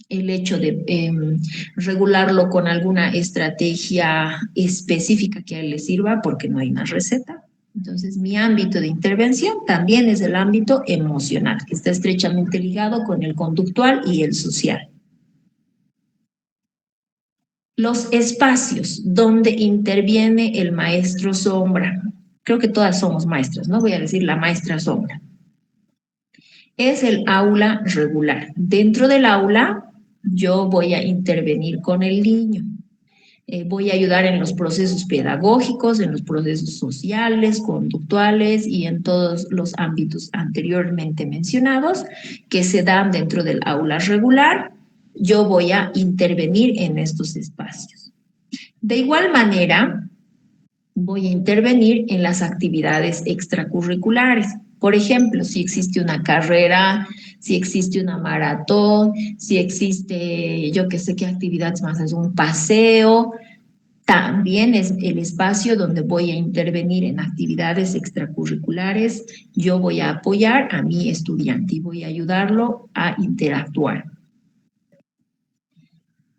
el hecho de regularlo con alguna estrategia específica que a él le sirva, porque no hay una receta. Entonces, mi ámbito de intervención también es el ámbito emocional, que está estrechamente ligado con el conductual y el social. Los espacios donde interviene el maestro sombra. Creo que todas somos maestras, ¿no? Voy a decir la maestra sombra. Es el aula regular. Dentro del aula, yo voy a intervenir con el niño. Voy a ayudar en los procesos pedagógicos, en los procesos sociales, conductuales y en todos los ámbitos anteriormente mencionados que se dan dentro del aula regular. Yo voy a intervenir en estos espacios. De igual manera, voy a intervenir en las actividades extracurriculares. Por ejemplo, si existe una carrera, si existe una maratón, si existe, yo qué sé qué actividades más, es un paseo, también es el espacio donde voy a intervenir en actividades extracurriculares. Yo voy a apoyar a mi estudiante y voy a ayudarlo a interactuar.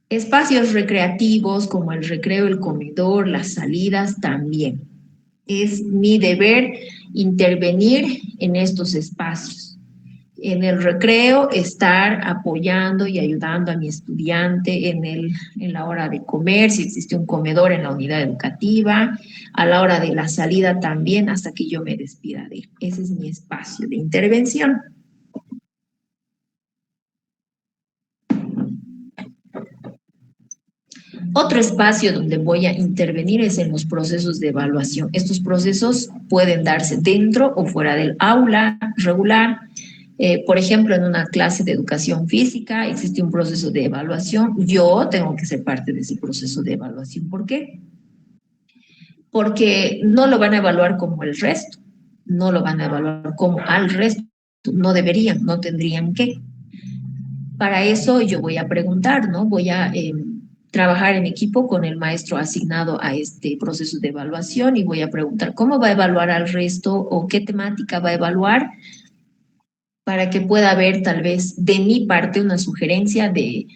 Espacios recreativos como el recreo, el comedor, las salidas también. Es mi deber intervenir en estos espacios. En el recreo, estar apoyando y ayudando a mi estudiante en la hora de comer, si existe un comedor en la unidad educativa, a la hora de la salida también, hasta que yo me despida de él. Ese es mi espacio de intervención. Otro espacio donde voy a intervenir es en los procesos de evaluación. Estos procesos pueden darse dentro o fuera del aula regular. Por ejemplo, en una clase de educación física existe un proceso de evaluación. Yo tengo que ser parte de ese proceso de evaluación. ¿Por qué? Porque no lo van a evaluar como el resto, no lo van a evaluar como al resto. No deberían, no tendrían que. Para eso yo voy a preguntar, ¿no? Voy a trabajar en equipo con el maestro asignado a este proceso de evaluación y voy a preguntar cómo va a evaluar al resto o qué temática va a evaluar para que pueda haber tal vez de mi parte una sugerencia de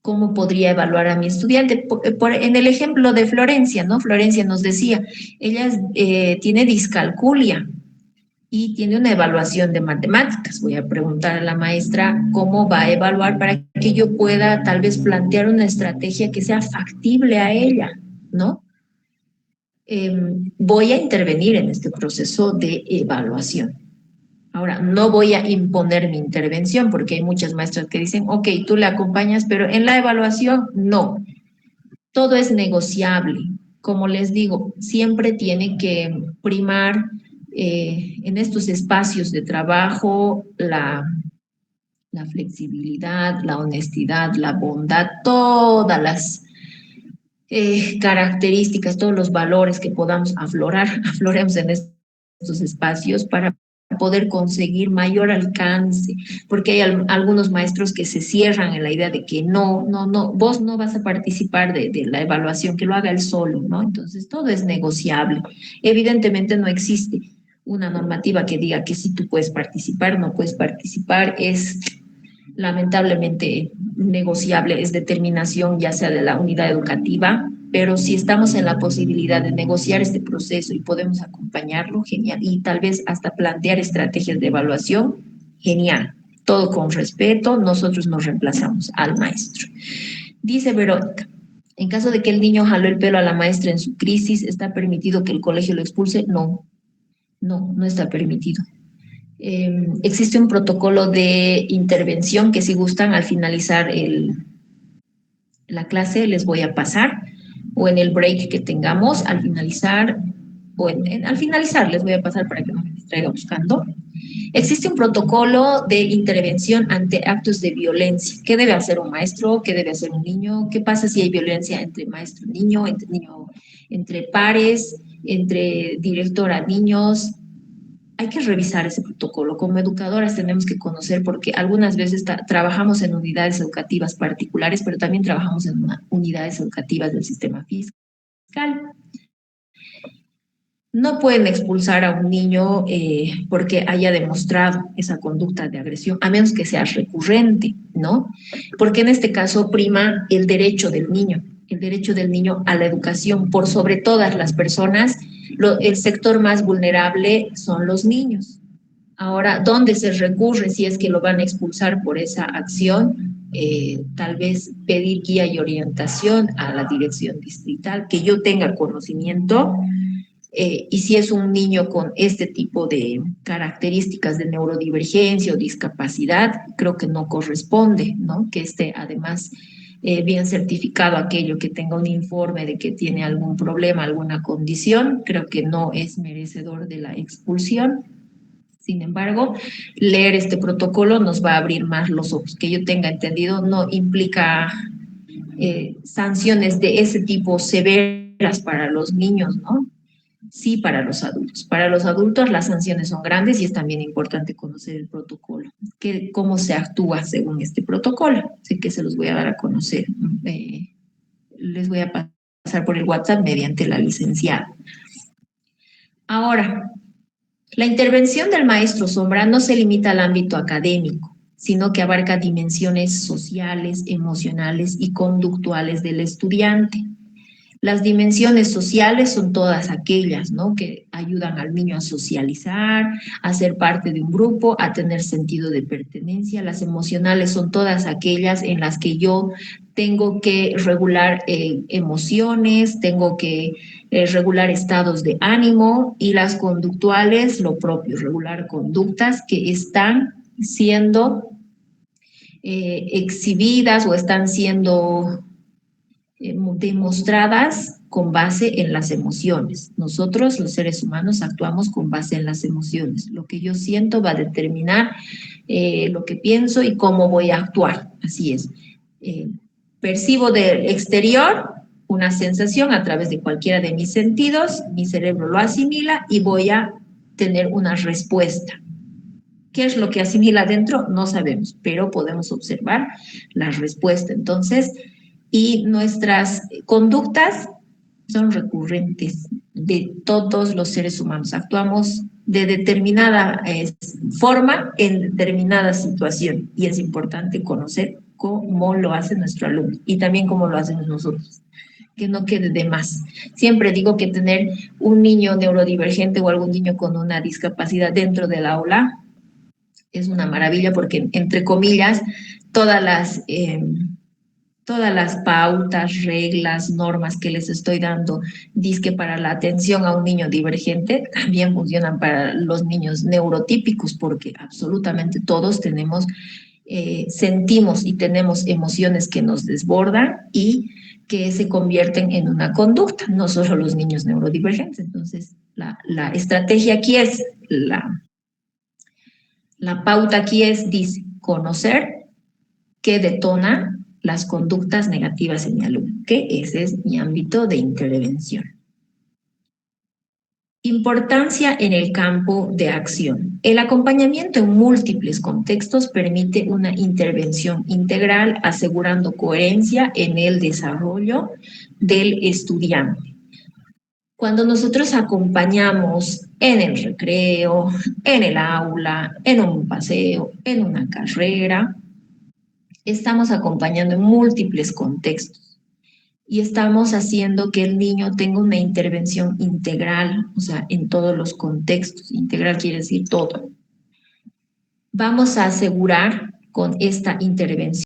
cómo podría evaluar a mi estudiante. En el ejemplo de Florencia, ¿no? Florencia nos decía, ella tiene discalculia y tiene una evaluación de matemáticas. Voy a preguntar a la maestra cómo va a evaluar para que yo pueda tal vez plantear una estrategia que sea factible a ella, ¿no? Voy a intervenir en este proceso de evaluación. Ahora, no voy a imponer mi intervención porque hay muchas maestras que dicen, ok, tú le acompañas, pero en la evaluación no. Todo es negociable. Como les digo, siempre tiene que primar en estos espacios de trabajo la flexibilidad, la honestidad, la bondad, todas las características, todos los valores que podamos afloremos en estos espacios para poder conseguir mayor alcance, porque hay algunos maestros que se cierran en la idea de que no, vos no vas a participar de la evaluación, que lo haga él solo, ¿no? Entonces todo es negociable. Evidentemente no existe una normativa que diga que si tú puedes participar, no puedes participar, es lamentablemente negociable, es determinación ya sea de la unidad educativa, pero si estamos en la posibilidad de negociar este proceso y podemos acompañarlo, genial, y tal vez hasta plantear estrategias de evaluación, genial, todo con respeto, nosotros nos reemplazamos al maestro. Dice Verónica, En caso de que el niño jaló el pelo a la maestra en su crisis, ¿está permitido que el colegio lo expulse? No, no está permitido. Existe un protocolo de intervención que si gustan al finalizar la clase les voy a pasar, o en el break que tengamos al finalizar, al finalizar les voy a pasar para que no me distraiga buscando. Existe un protocolo de intervención ante actos de violencia. ¿Qué debe hacer un maestro? ¿Qué debe hacer un niño? ¿Qué pasa si hay violencia entre maestro y niño, entre pares, entre director a niños? Hay que revisar ese protocolo. Como educadoras tenemos que conocer porque algunas veces trabajamos en unidades educativas particulares, pero también trabajamos en unidades educativas del sistema fiscal. No pueden expulsar a un niño porque haya demostrado esa conducta de agresión, a menos que sea recurrente, ¿no? Porque en este caso prima el derecho del niño a la educación por sobre todas las personas. El sector más vulnerable son los niños. Ahora, ¿dónde se recurre si es que lo van a expulsar por esa acción? Tal vez pedir guía y orientación a la dirección distrital, que yo tenga conocimiento. Y si es un niño con este tipo de características de neurodivergencia o discapacidad, creo que no corresponde, ¿no? Que esté además bien certificado aquello, que tenga un informe de que tiene algún problema, alguna condición, creo que no es merecedor de la expulsión. Sin embargo, leer este protocolo nos va a abrir más los ojos. Que yo tenga entendido, no implica sanciones de ese tipo severas para los niños, ¿no? Sí, para los adultos. Para los adultos las sanciones son grandes y es también importante conocer el protocolo, cómo se actúa según este protocolo. Así que se los voy a dar a conocer. Les voy a pasar por el WhatsApp mediante la licenciada. Ahora, la intervención del maestro sombra no se limita al ámbito académico, sino que abarca dimensiones sociales, emocionales y conductuales del estudiante. Las dimensiones sociales son todas aquellas, ¿no?, que ayudan al niño a socializar, a ser parte de un grupo, a tener sentido de pertenencia. Las emocionales son todas aquellas en las que yo tengo que regular emociones, tengo que regular estados de ánimo, y las conductuales, lo propio, regular conductas que están siendo exhibidas o están siendo demostradas con base en las emociones. Nosotros, los seres humanos, actuamos con base en las emociones. Lo que yo siento va a determinar lo que pienso y cómo voy a actuar. Así es. Percibo del exterior una sensación a través de cualquiera de mis sentidos, mi cerebro lo asimila y voy a tener una respuesta. ¿Qué es lo que asimila adentro? No sabemos, pero podemos observar la respuesta. Entonces, y nuestras conductas son recurrentes de todos los seres humanos. Actuamos de determinada forma en determinada situación, y es importante conocer cómo lo hace nuestro alumno y también cómo lo hacemos nosotros, que no quede de más. Siempre digo que tener un niño neurodivergente o algún niño con una discapacidad dentro del aula es una maravilla, porque, entre comillas, todas las pautas, reglas, normas que les estoy dando, dizque para la atención a un niño divergente, también funcionan para los niños neurotípicos, porque absolutamente todos tenemos, sentimos y tenemos emociones que nos desbordan y que se convierten en una conducta, no solo los niños neurodivergentes. Entonces, la estrategia aquí es, la pauta aquí es, dice, conocer qué detona las conductas negativas en mi alumno, que ese es mi ámbito de intervención. Importancia en el campo de acción. El acompañamiento en múltiples contextos permite una intervención integral, asegurando coherencia en el desarrollo del estudiante. Cuando nosotros acompañamos en el recreo, en el aula, en un paseo, en una carrera, estamos acompañando en múltiples contextos y estamos haciendo que el niño tenga una intervención integral, o sea, en todos los contextos. Integral quiere decir todo. Vamos a asegurar con esta intervención